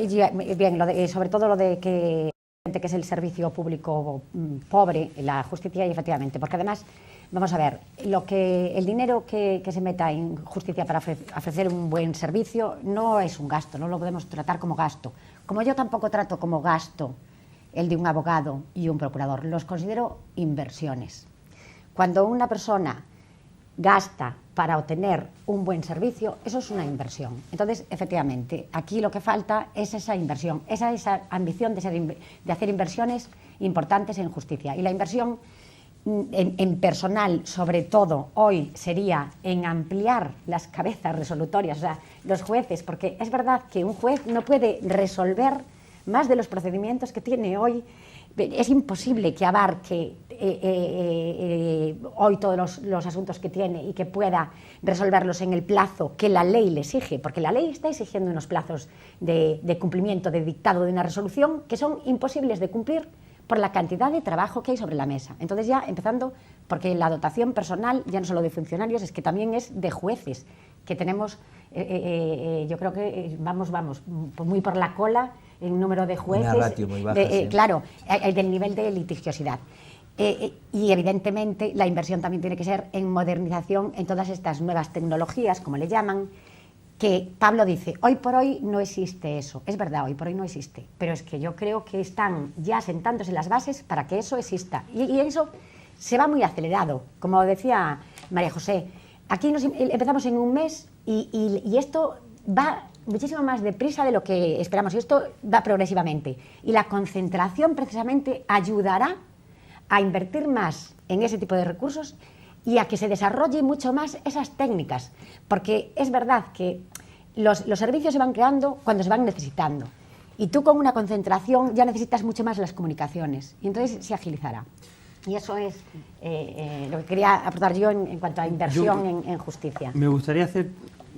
[SPEAKER 4] bien, sobre todo lo de que es el servicio público pobre, la justicia, y efectivamente, porque además, vamos a ver, el dinero que se meta en justicia para ofrecer un buen servicio no es un gasto, no lo podemos tratar como gasto. Como yo tampoco trato como gasto el de un abogado y un procurador, los considero inversiones. Cuando una persona gasta para obtener un buen servicio, eso es una inversión. Entonces, efectivamente, aquí lo que falta es esa inversión, esa ambición de hacer inversiones importantes en justicia. Y la inversión en personal, sobre todo, hoy sería en ampliar las cabezas resolutorias, o sea, los jueces, porque es verdad que un juez no puede resolver más de los procedimientos que tiene hoy. Es imposible que abarque hoy todos los asuntos que tiene y que pueda resolverlos en el plazo que la ley le exige, porque la ley está exigiendo unos plazos de cumplimiento, de dictado de una resolución que son imposibles de cumplir por la cantidad de trabajo que hay sobre la mesa. Entonces, ya empezando, porque la dotación personal, ya no solo de funcionarios, es que también es de jueces, que tenemos, yo creo que vamos muy por la cola en número de jueces,
[SPEAKER 3] una ratio muy baja, sí.
[SPEAKER 4] Claro, del nivel de litigiosidad. Y evidentemente la inversión también tiene que ser en modernización en todas estas nuevas tecnologías, como le llaman, que Pablo dice, hoy por hoy no existe eso. Es verdad, hoy por hoy no existe, pero es que yo creo que están ya sentándose las bases para que eso exista. Y eso se va muy acelerado, como decía María José. Aquí empezamos en un mes y esto va muchísimo más deprisa de lo que esperamos, y esto va progresivamente, y la concentración precisamente ayudará a invertir más en ese tipo de recursos y a que se desarrolle mucho más esas técnicas, porque es verdad que los servicios se van creando cuando se van necesitando, y tú con una concentración ya necesitas mucho más las comunicaciones, y entonces se agilizará. Y eso es lo que quería aportar yo en cuanto a inversión en justicia.
[SPEAKER 2] Me gustaría hacer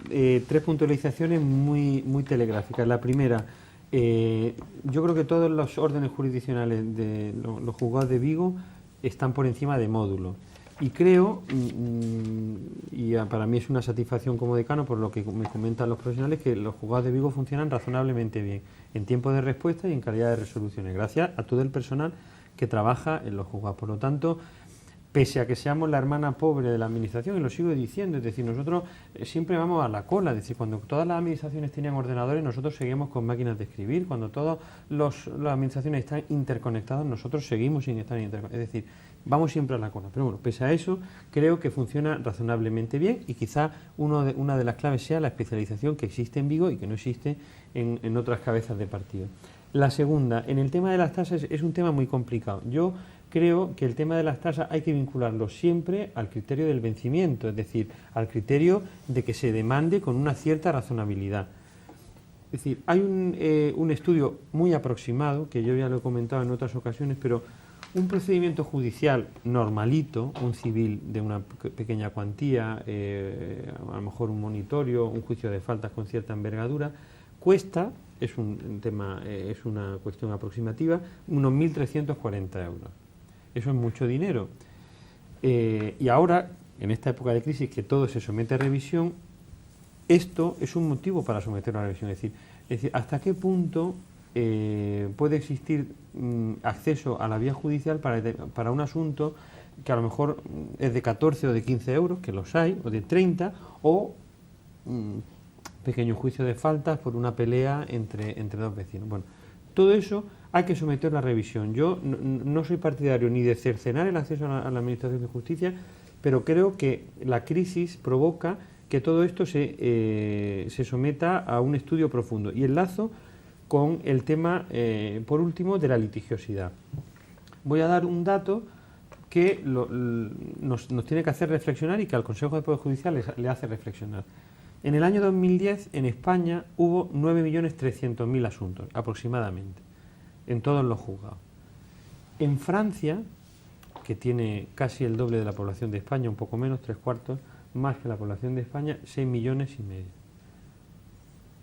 [SPEAKER 2] 3 puntualizaciones muy telegráficas. La primera, yo creo que todos los órdenes jurisdiccionales de los juzgados de Vigo están por encima de módulo. Y creo, y para mí es una satisfacción como decano por lo que me comentan los profesionales, que los juzgados de Vigo funcionan razonablemente bien en tiempo de respuesta y en calidad de resoluciones, gracias a todo el personal que trabaja en los juzgados. Por lo tanto, pese a que seamos la hermana pobre de la administración, y lo sigo diciendo, es decir, nosotros siempre vamos a la cola, es decir, cuando todas las administraciones tenían ordenadores, nosotros seguimos con máquinas de escribir, cuando todas las administraciones están interconectadas, nosotros seguimos sin estar interconectados, es decir, vamos siempre a la cola. Pero bueno, pese a eso, creo que funciona razonablemente bien, y quizá una de las claves sea la especialización que existe en Vigo y que no existe en otras cabezas de partido. La segunda, en el tema de las tasas es un tema muy complicado. Yo creo que el tema de las tasas hay que vincularlo siempre al criterio del vencimiento, es decir, al criterio de que se demande con una cierta razonabilidad. Es decir, hay un estudio muy aproximado, que yo ya lo he comentado en otras ocasiones, pero un procedimiento judicial normalito, un civil de una pequeña cuantía, a lo mejor un monitorio, un juicio de faltas con cierta envergadura, cuesta, es una cuestión aproximativa, unos 1.340 euros. Eso es mucho dinero. Y ahora, en esta época de crisis, que todo se somete a revisión, esto es un motivo para someterlo a revisión. Es decir, ¿hasta qué punto puede existir acceso a la vía judicial para un asunto que a lo mejor es de 14 o de 15 euros, que los hay, o de 30, o pequeño juicio de faltas por una pelea entre dos vecinos? Bueno, todo eso hay que someterlo a revisión. Yo no soy partidario ni de cercenar el acceso a la Administración de Justicia, pero creo que la crisis provoca que todo esto se someta a un estudio profundo. Y enlazo con el tema, por último, de la litigiosidad. Voy a dar un dato que nos tiene que hacer reflexionar y que al Consejo de Poder Judicial le hace reflexionar. En el año 2010, en España, hubo 9.300.000 asuntos, aproximadamente, en todos los juzgados. En Francia, que tiene casi el doble de la población de España, un poco menos, 3/4, más que la población de España, 6,5 millones.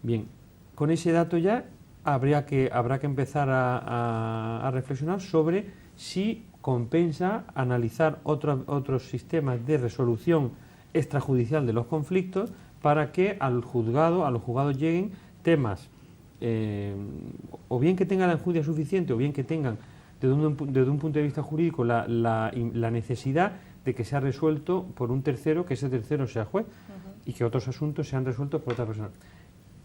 [SPEAKER 2] Bien, con ese dato ya habrá que empezar a reflexionar sobre si compensa analizar otros sistemas de resolución extrajudicial de los conflictos para que a los juzgados lleguen temas o bien que tengan la enjundia suficiente o bien que tengan desde un punto de vista jurídico la necesidad de que sea resuelto por un tercero, que ese tercero sea juez y que otros asuntos sean resueltos por otra persona.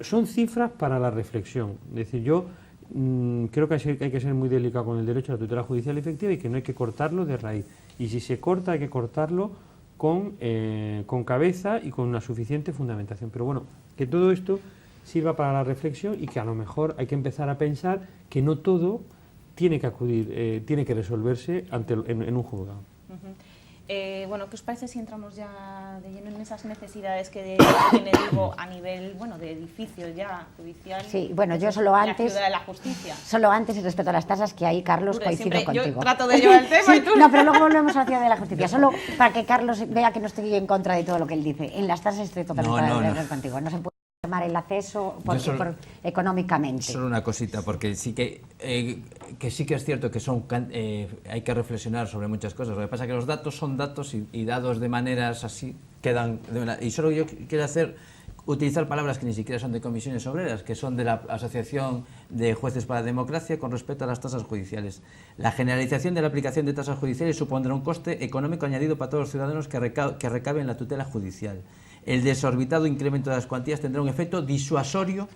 [SPEAKER 2] Son cifras para la reflexión. Es decir, yo creo que hay que ser muy delicado con el derecho a la tutela judicial efectiva y que no hay que cortarlo de raíz. Y si se corta, hay que cortarlo con cabeza y con una suficiente fundamentación. Pero bueno, que todo esto sirva para la reflexión y que a lo mejor hay que empezar a pensar que no todo tiene que acudir, tiene que resolverse en un juzgado.
[SPEAKER 1] Bueno, ¿qué os parece si entramos ya de lleno en esas necesidades que tiene Vigo a nivel, bueno, de edificios ya judicial?
[SPEAKER 4] Sí, bueno, yo solo antes...
[SPEAKER 1] La ciudad de la justicia.
[SPEAKER 4] Solo antes, respecto a las tasas, que ahí, Carlos, coincido contigo.
[SPEAKER 1] Yo trato de llevar el tema y tú...
[SPEAKER 4] No, pero luego volvemos a la ciudad de la justicia. Solo para que Carlos vea que no estoy en contra de todo lo que él dice. En las tasas estoy totalmente de acuerdo contigo. No se puede tomar el acceso económicamente.
[SPEAKER 3] Solo una cosita, porque sí que sí que es cierto que hay que reflexionar sobre muchas cosas. Lo que pasa es que los datos son datos y dados de maneras así quedan... Y solo yo quiero utilizar palabras que ni siquiera son de comisiones obreras, que son de la Asociación de Jueces para la Democracia con respecto a las tasas judiciales. La generalización de la aplicación de tasas judiciales supondrá un coste económico añadido para todos los ciudadanos que recaben la tutela judicial. El desorbitado incremento de las cuantías tendrá un efecto disuasorio,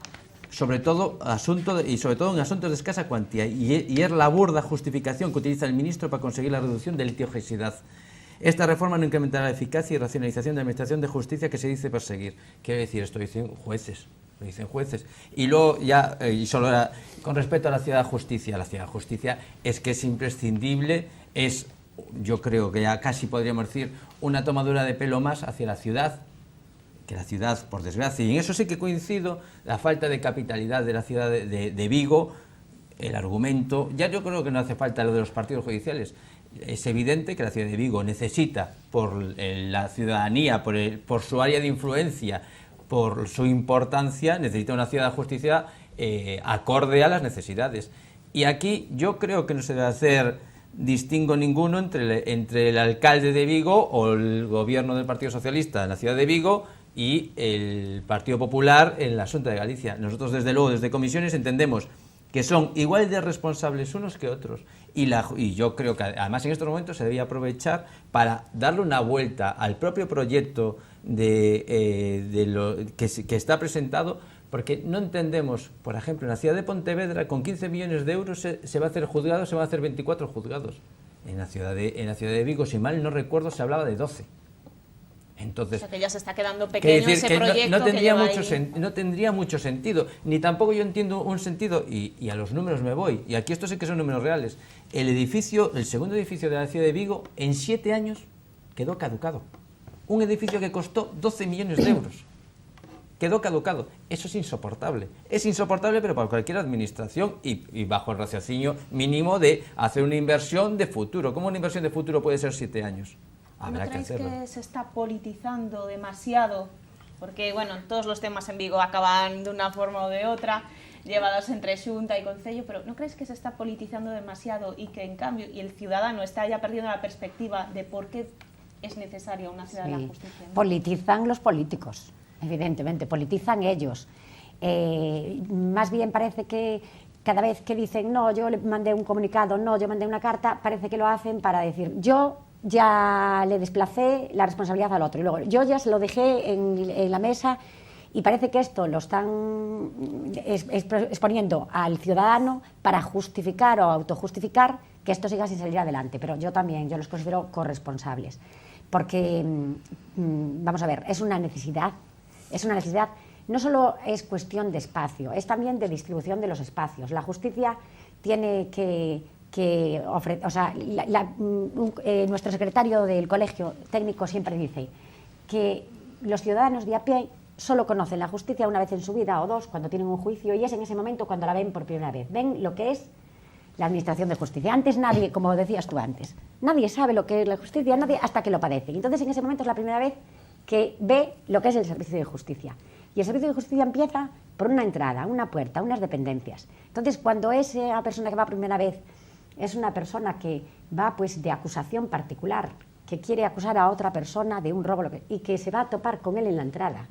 [SPEAKER 3] sobre todo en asuntos de escasa cuantía, y es la burda justificación que utiliza el ministro para conseguir la reducción de litigiosidad. Esta reforma no incrementará la eficacia y racionalización de la administración de justicia que se dice perseguir. Quiero decir, esto dicen jueces. Y luego ya, con respecto a la ciudad de justicia, es que es imprescindible, yo creo que ya casi podríamos decir una tomadura de pelo más hacia la ciudad, que la ciudad, por desgracia, y en eso sí que coincido, la falta de capitalidad de la ciudad de Vigo, el argumento, ya yo creo que no hace falta lo de los partidos judiciales. Es evidente que la ciudad de Vigo necesita, por la ciudadanía, por su área de influencia, por su importancia, necesita una ciudad de justicia acorde a las necesidades. Y aquí yo creo que no se debe hacer distingo ninguno entre el alcalde de Vigo o el gobierno del Partido Socialista en la ciudad de Vigo y el Partido Popular en la Xunta de Galicia. Nosotros, desde luego, desde comisiones entendemos que son igual de responsables unos que otros y yo creo que además en estos momentos se debía aprovechar para darle una vuelta al propio proyecto que está presentado, porque no entendemos, por ejemplo, en la ciudad de Pontevedra con 15 millones de euros se va a hacer juzgados, se van a hacer 24 juzgados. En la ciudad de Vigo, si mal no recuerdo, se hablaba de 12. Entonces,
[SPEAKER 1] o sea, que ya se está quedando pequeño ese proyecto.
[SPEAKER 3] No tendría mucho sentido, ni tampoco yo entiendo un sentido, y a los números me voy, y aquí estos sí que son números reales. El segundo edificio de la ciudad de Vigo, en 7 años quedó caducado. Un edificio que costó 12 millones de euros. Quedó caducado. Eso es insoportable. Es insoportable, pero para cualquier administración y bajo el raciocinio mínimo de hacer una inversión de futuro. ¿Cómo una inversión de futuro puede ser 7 años? Habrá
[SPEAKER 1] ¿No creéis
[SPEAKER 3] que hacerlo.
[SPEAKER 1] que se está politizando demasiado? Porque, bueno, todos los temas en Vigo acaban de una forma o de otra, llevados entre Xunta y Concello, pero ¿no creéis que se está politizando demasiado y que, en cambio, el ciudadano está ya perdiendo la perspectiva de por qué es necesaria una ciudad de la justicia, ¿no?
[SPEAKER 4] Politizan los políticos, evidentemente, politizan ellos. Más bien parece que cada vez que dicen, no, yo le mandé un comunicado, no, yo mandé una carta, parece que lo hacen para decir, yo ya le desplacé la responsabilidad al otro, y luego yo ya se lo dejé en la mesa, y parece que esto lo están exponiendo al ciudadano para justificar o autojustificar que esto siga sin salir adelante. Pero yo los considero corresponsables, porque, vamos a ver, es una necesidad, no solo es cuestión de espacio, es también de distribución de los espacios. La justicia tiene que ofrecer, o sea, nuestro secretario del colegio técnico siempre dice que los ciudadanos de a pie solo conocen la justicia una vez en su vida o dos, cuando tienen un juicio, y es en ese momento cuando la ven por primera vez. Ven lo que es la administración de justicia. Antes nadie, como decías tú antes, nadie sabe lo que es la justicia, nadie hasta que lo padece. Y entonces en ese momento es la primera vez que ve lo que es el servicio de justicia. Y el servicio de justicia empieza por una entrada, una puerta, unas dependencias. Entonces, cuando esa persona que va primera vez es una persona que va pues de acusación particular, que quiere acusar a otra persona de un robo y que se va a topar con él en la entrada,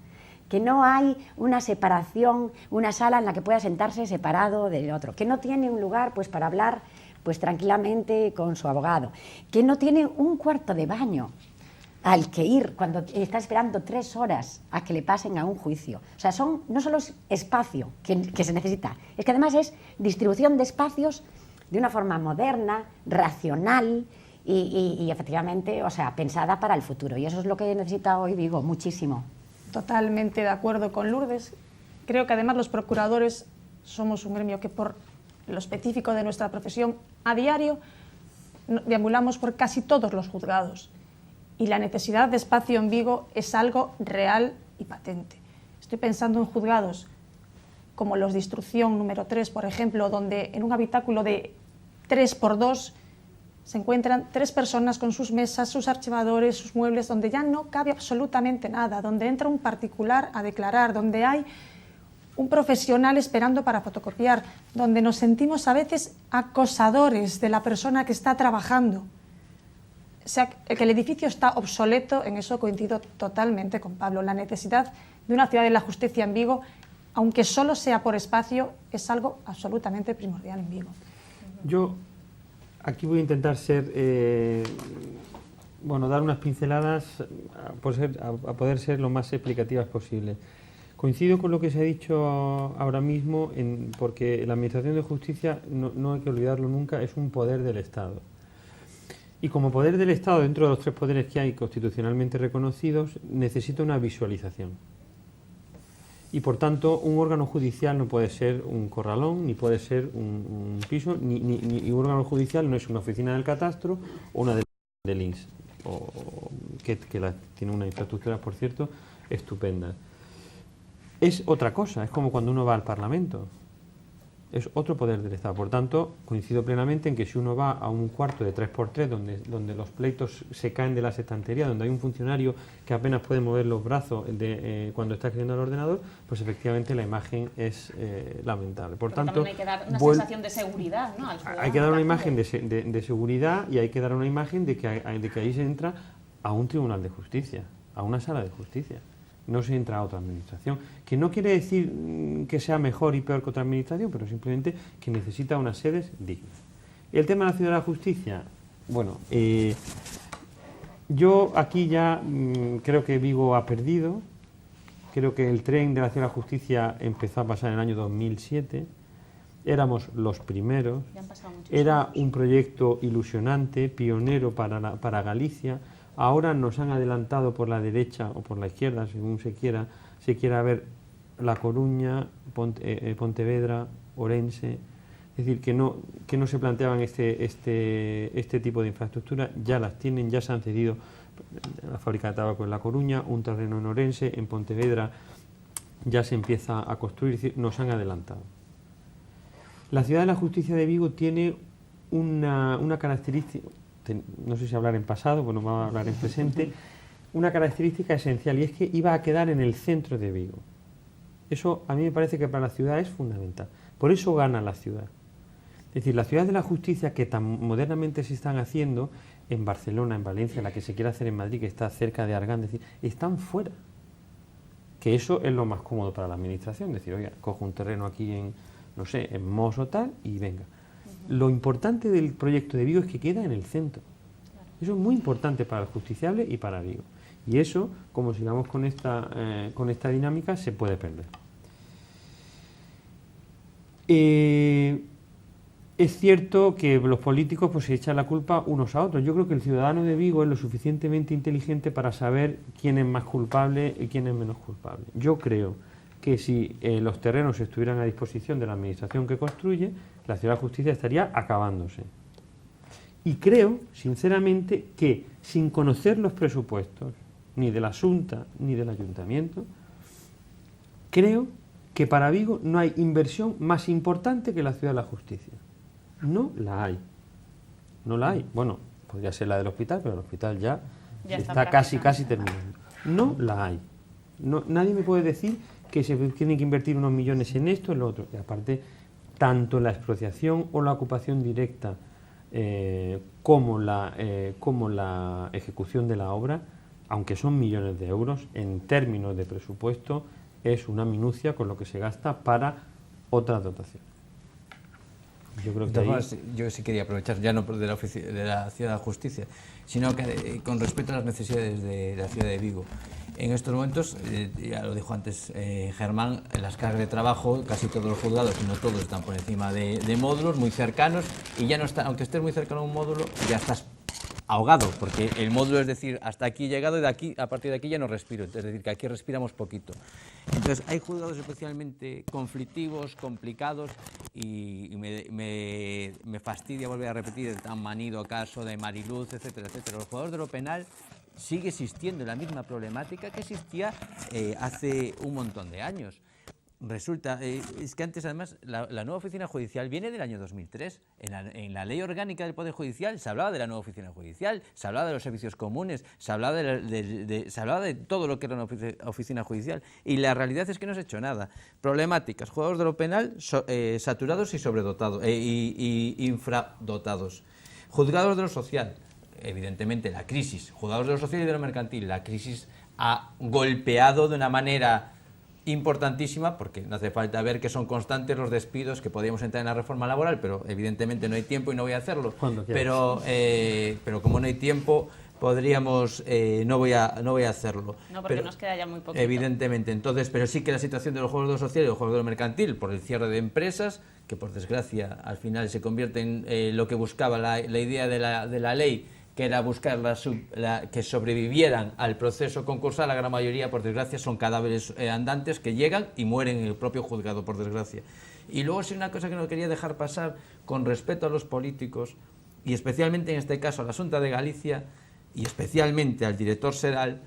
[SPEAKER 4] que no hay una separación, una sala en la que pueda sentarse separado del otro, que no tiene un lugar pues para hablar pues tranquilamente con su abogado, que no tiene un cuarto de baño al que ir cuando está esperando 3 horas a que le pasen a un juicio. O sea, no solo es espacio que se necesita, es que además es distribución de espacios de una forma moderna, racional y efectivamente, o sea, pensada para el futuro. Y eso es lo que necesita hoy Vigo, muchísimo.
[SPEAKER 5] Totalmente de acuerdo con Lourdes. Creo que además los procuradores somos un gremio que por lo específico de nuestra profesión a diario deambulamos por casi todos los juzgados. Y la necesidad de espacio en Vigo es algo real y patente. Estoy pensando en juzgados como los de instrucción número 3, por ejemplo, donde en un habitáculo de 3×2 se encuentran 3 personas con sus mesas, sus archivadores, sus muebles, donde ya no cabe absolutamente nada, donde entra un particular a declarar, donde hay un profesional esperando para fotocopiar, donde nos sentimos a veces acosadores de la persona que está trabajando. O sea, que el edificio está obsoleto, en eso coincido totalmente con Pablo. La necesidad de una ciudad de la justicia en Vigo, aunque solo sea por espacio, es algo absolutamente primordial en Vigo.
[SPEAKER 2] Yo aquí voy a intentar dar unas pinceladas a poder ser lo más explicativas posible. Coincido con lo que se ha dicho ahora mismo, porque la Administración de Justicia, no hay que olvidarlo nunca, es un poder del Estado. Y como poder del Estado, dentro de los 3 poderes que hay constitucionalmente reconocidos, necesita una visualización. Y por tanto, un órgano judicial no puede ser un corralón, ni puede ser un piso, ni un órgano judicial no es una oficina del catastro o una del INS, que tiene una infraestructura, por cierto, estupenda. Es otra cosa, es como cuando uno va al Parlamento. Es otro poder del Estado. Por tanto, coincido plenamente en que si uno va a un cuarto de 3×3 donde los pleitos se caen de las estanterías, donde hay un funcionario que apenas puede mover los brazos cuando está escribiendo al ordenador, pues efectivamente la imagen es lamentable. Por tanto,
[SPEAKER 1] también hay que dar una sensación de seguridad, ¿no?
[SPEAKER 2] Hay que dar una imagen de seguridad, y hay que dar una imagen de que ahí se entra a un tribunal de justicia, a una sala de justicia. No se entra a otra administración, que no quiere decir que sea mejor y peor que otra administración, pero simplemente que necesita unas sedes dignas. El tema de la Ciudad de la Justicia, bueno, yo aquí ya creo que Vigo ha perdido. Creo que el tren de la Ciudad de la Justicia empezó a pasar en el año 2007, éramos los primeros, era un proyecto ilusionante, pionero para Galicia. Ahora nos han adelantado por la derecha o por la izquierda, según se quiera ver, La Coruña, Pontevedra, Orense. Es decir, que no se planteaban este tipo de infraestructura, ya las tienen, ya se han cedido la fábrica de tabaco en La Coruña, un terreno en Orense, en Pontevedra ya se empieza a construir, es decir, nos han adelantado. La Ciudad de la Justicia de Vigo tiene una característica, no sé si hablar en pasado, bueno, vamos a hablar en presente, una característica esencial, y es que iba a quedar en el centro de Vigo. Eso a mí me parece que para la ciudad es fundamental. Por eso gana la ciudad. Es decir, la Ciudad de la Justicia que tan modernamente se están haciendo en Barcelona, en Valencia, la que se quiere hacer en Madrid, que está cerca de Argán, es decir, están fuera. Que eso es lo más cómodo para la administración, decir, oiga, cojo un terreno aquí en Mos o tal, y venga. Lo importante del proyecto de Vigo es que queda en el centro. Eso es muy importante para el justiciable y para Vigo. Y eso, como sigamos con esta dinámica, se puede perder. Es cierto que los políticos pues se echan la culpa unos a otros. Yo creo que el ciudadano de Vigo es lo suficientemente inteligente para saber quién es más culpable y quién es menos culpable. Yo creo que si los terrenos estuvieran a disposición de la administración que construye, la Ciudad de Justicia estaría acabándose. Y creo, sinceramente, que sin conocer los presupuestos, ni de la Xunta ni del Ayuntamiento, creo que para Vigo no hay inversión más importante que la Ciudad de la Justicia. No la hay. No la hay. Bueno, podría ser la del hospital, pero el hospital ya está casi terminando. No la hay. No, nadie me puede decir que se tienen que invertir unos millones en esto, en lo otro. Y aparte, tanto la expropiación o la ocupación directa como la ejecución de la obra, aunque son millones de euros, en términos de presupuesto, es una minucia con lo que se gasta para otras dotaciones. Yo creo que
[SPEAKER 3] yo sí quería aprovechar, ya no de la Ciudad de Justicia, sino que con respecto a las necesidades de la ciudad de Vigo. En estos momentos, ya lo dijo antes Germán, las cargas de trabajo, casi todos los juzgados, si no todos, están por encima de módulos muy cercanos, y ya no está, aunque estés muy cercano a un módulo, ya estás ahogado, porque el módulo es decir, hasta aquí he llegado y de aquí, a partir de aquí ya no respiro, es decir, que aquí respiramos poquito. Entonces, hay juzgados especialmente conflictivos, complicados, y me fastidia volver a repetir el tan manido caso de Mariluz, etcétera, etcétera. Los juzgados de lo penal sigue existiendo la misma problemática que existía hace un montón de años. Resulta, es que antes además la nueva oficina judicial viene del año 2003. En la ley orgánica del Poder Judicial se hablaba de la nueva oficina judicial, se hablaba de los servicios comunes, se hablaba de todo lo que era una oficina judicial, y la realidad es que no se ha hecho nada. Problemáticas, juzgados de lo penal saturados y sobredotados, y infradotados. Juzgados de lo social, evidentemente la crisis, juzgados de lo social y de lo mercantil, la crisis ha golpeado de una manera importantísima, porque no hace falta ver que son constantes los despidos, que podríamos entrar en la reforma laboral, pero evidentemente no hay tiempo y no voy a hacerlo. Pero como no hay tiempo, podríamos, no voy a hacerlo.
[SPEAKER 1] No, porque nos queda ya muy poquito.
[SPEAKER 3] Evidentemente, entonces, pero sí que la situación de los juegos de lo social y los juegos de lo mercantil, por el cierre de empresas, que por desgracia al final se convierte en lo que buscaba la idea de la ley, que era buscar que sobrevivieran al proceso concursal. La gran mayoría, por desgracia, son cadáveres andantes que llegan y mueren en el propio juzgado, por desgracia. Y luego, sí, una cosa que no quería dejar pasar con respecto a los políticos, y especialmente en este caso a la Xunta de Galicia, y especialmente al director Seral,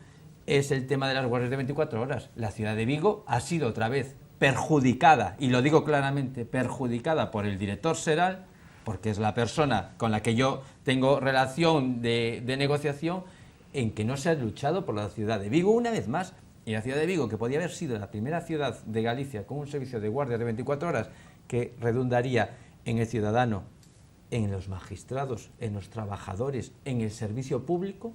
[SPEAKER 3] es el tema de las guardias de 24 horas. La ciudad de Vigo ha sido otra vez perjudicada, y lo digo claramente, perjudicada por el director Seral, porque es la persona con la que yo tengo relación de negociación, en que no se ha luchado por la ciudad de Vigo una vez más. Y la ciudad de Vigo, que podía haber sido la primera ciudad de Galicia con un servicio de guardia de 24 horas que redundaría en el ciudadano, en los magistrados, en los trabajadores, en el servicio público,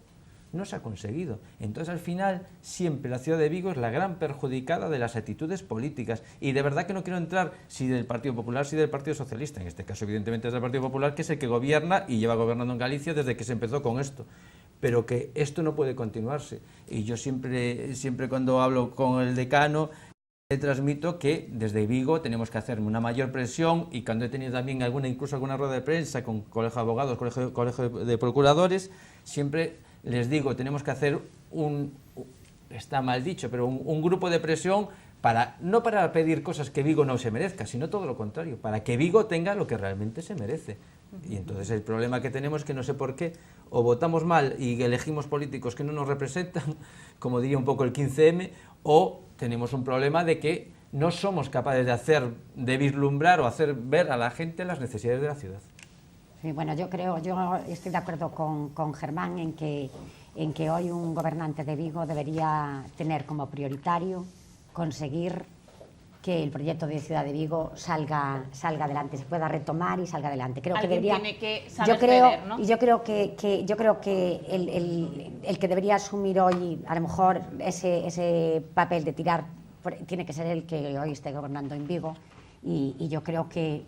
[SPEAKER 3] no se ha conseguido. Entonces, al final, siempre la ciudad de Vigo es la gran perjudicada de las actitudes políticas. Y de verdad que no quiero entrar si del Partido Popular, si del Partido Socialista. En este caso, evidentemente, es del Partido Popular, que es el que gobierna y lleva gobernando en Galicia desde que se empezó con esto. Pero que esto no puede continuarse. Y yo siempre cuando hablo con el decano, le transmito que desde Vigo tenemos que hacer una mayor presión, y cuando he tenido también incluso alguna rueda de prensa con colegio de abogados, colegio de procuradores, siempre les digo, tenemos que hacer está mal dicho, pero un grupo de presión no para pedir cosas que Vigo no se merezca, sino todo lo contrario, para que Vigo tenga lo que realmente se merece. Y entonces el problema que tenemos es que no sé por qué, o votamos mal y elegimos políticos que no nos representan, como diría un poco el 15M, o tenemos un problema de que no somos capaces de vislumbrar o hacer ver a la gente las necesidades de la ciudad.
[SPEAKER 4] Sí, bueno, yo estoy de acuerdo con Germán en que hoy un gobernante de Vigo debería tener como prioritario conseguir que el proyecto de Ciudad de Vigo salga adelante, se pueda retomar y salga adelante. Creo que debería,
[SPEAKER 1] tiene que saber ceder, ¿no?
[SPEAKER 4] Y yo creo que el que debería asumir hoy, a lo mejor, ese papel de tirar, tiene que ser el que hoy esté gobernando en Vigo, y yo creo que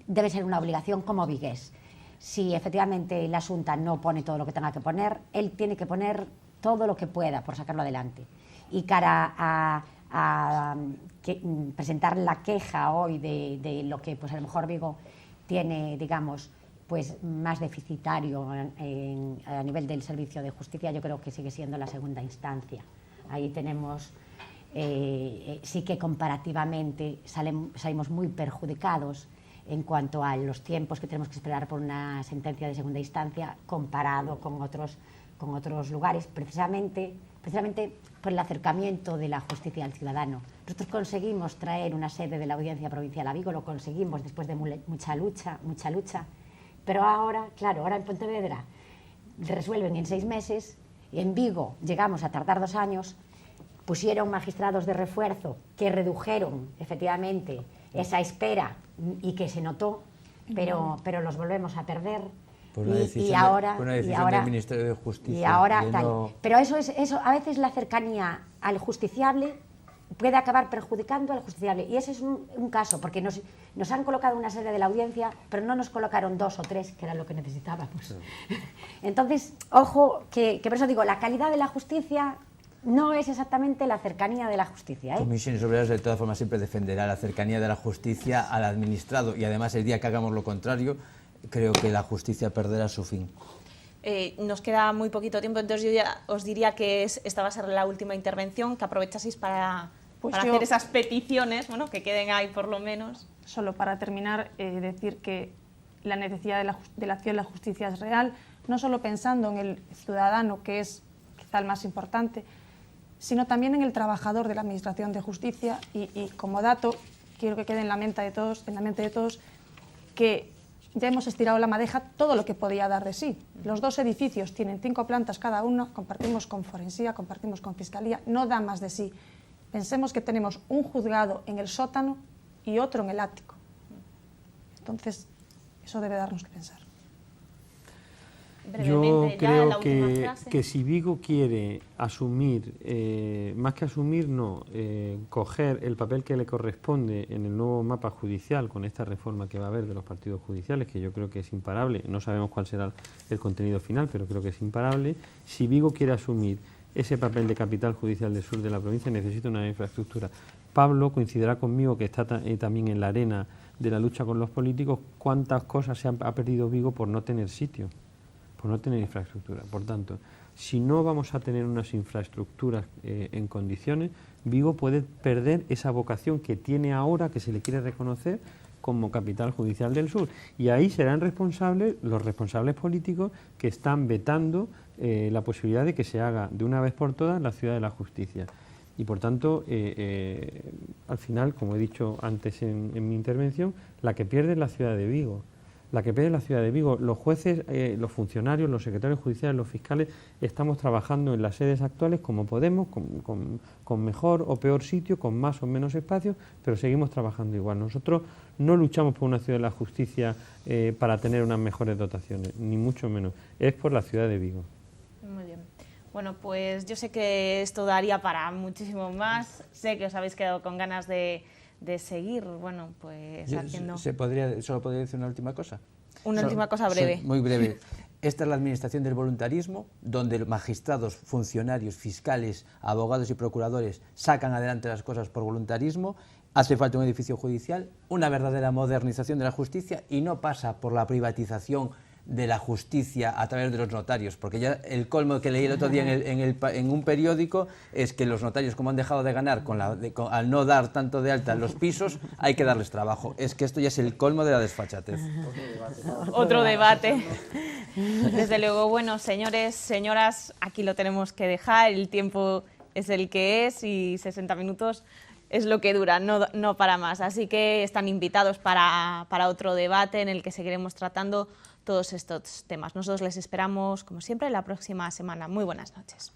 [SPEAKER 4] debe ser una obligación como vigués. Si efectivamente la Xunta no pone todo lo que tenga que poner, él tiene que poner todo lo que pueda por sacarlo adelante. Y cara a presentar la queja hoy de lo que pues a lo mejor Vigo tiene, digamos, pues más deficitario a nivel del servicio de justicia, yo creo que sigue siendo la segunda instancia. Ahí tenemos, sí que comparativamente salimos muy perjudicados en cuanto a los tiempos que tenemos que esperar por una sentencia de segunda instancia comparado con otros lugares, precisamente por el acercamiento de la justicia al ciudadano. Nosotros conseguimos traer una sede de la Audiencia Provincial a Vigo, lo conseguimos después de mucha lucha, pero ahora, claro, ahora en Pontevedra resuelven en 6 meses en Vigo llegamos a tardar 2 años, pusieron magistrados de refuerzo que redujeron efectivamente esa espera y que se notó, pero los volvemos a perder.
[SPEAKER 3] Por una decisión, del Ministerio de Justicia.
[SPEAKER 4] Y ahora tal. Pero eso, a veces la cercanía al justiciable puede acabar perjudicando al justiciable. Y ese es un caso, porque nos han colocado una sede de la audiencia, pero no nos colocaron 2 o 3, que era lo que necesitábamos. Sí. Entonces, ojo, que por eso digo, la calidad de la justicia no es exactamente la cercanía de la justicia.
[SPEAKER 3] Comisiones Obreras, de todas formas, siempre defenderá la cercanía de la justicia al administrado, y además el día que hagamos lo contrario, creo que la justicia perderá su fin.
[SPEAKER 1] Nos queda muy poquito tiempo, entonces yo ya os diría que esta va a ser la última intervención, que aprovechaseis para hacer esas peticiones, bueno, que queden ahí por lo menos.
[SPEAKER 5] Solo para terminar, decir que la necesidad de la acción de la justicia es real, no solo pensando en el ciudadano, que es quizá el más importante, sino también en el trabajador de la Administración de Justicia, y como dato, quiero que quede en la mente de todos, que ya hemos estirado la madeja todo lo que podía dar de sí. Los 2 edificios tienen 5 plantas cada uno, compartimos con Forensía, compartimos con Fiscalía, no da más de sí. Pensemos que tenemos un juzgado en el sótano y otro en el ático. Entonces, eso debe darnos que pensar.
[SPEAKER 2] Yo creo que si Vigo quiere asumir, más que asumir, coger el papel que le corresponde en el nuevo mapa judicial con esta reforma que va a haber de los partidos judiciales, que yo creo que es imparable, no sabemos cuál será el contenido final, pero creo que es imparable. Si Vigo quiere asumir ese papel de capital judicial del sur de la provincia, necesita una infraestructura. Pablo coincidirá conmigo, que está también en la arena de la lucha con los políticos, cuántas cosas ha perdido Vigo por no tener sitio, por no tener infraestructura. Por tanto, si no vamos a tener unas infraestructuras en condiciones, Vigo puede perder esa vocación que tiene ahora, que se le quiere reconocer como capital judicial del sur. Y ahí serán responsables los responsables políticos que están vetando la posibilidad de que se haga de una vez por todas la ciudad de la justicia. Y por tanto, al final, como he dicho antes en mi intervención, la que pierde es la ciudad de Vigo. La que pierde es la ciudad de Vigo. Los jueces, los funcionarios, los secretarios judiciales, los fiscales, estamos trabajando en las sedes actuales como podemos, con mejor o peor sitio, con más o menos espacios, pero seguimos trabajando igual. Nosotros no luchamos por una ciudad de la justicia para tener unas mejores dotaciones, ni mucho menos. Es por la ciudad de Vigo.
[SPEAKER 1] Muy bien. Bueno, pues yo sé que esto daría para muchísimo más. Sé que os habéis quedado con ganas de seguir, bueno, pues haciendo...
[SPEAKER 3] ¿Solo podría decir una última cosa?
[SPEAKER 1] Una última cosa breve.
[SPEAKER 3] Muy breve. Esta es la administración del voluntarismo, donde magistrados, funcionarios, fiscales, abogados y procuradores sacan adelante las cosas por voluntarismo. Hace falta un edificio judicial, una verdadera modernización de la justicia, y no pasa por la privatización de la justicia a través de los notarios, porque ya el colmo que leí el otro día en un periódico es que los notarios, como han dejado de ganar al no dar tanto de alta los pisos, hay que darles trabajo. Es que esto ya es el colmo de la desfachatez.
[SPEAKER 1] Otro debate. Desde luego, bueno, señores, señoras, aquí lo tenemos que dejar, el tiempo es el que es y 60 minutos es lo que dura, no para más. Así que están invitados para otro debate en el que seguiremos tratando todos estos temas. Nosotros les esperamos, como siempre, la próxima semana. Muy buenas noches.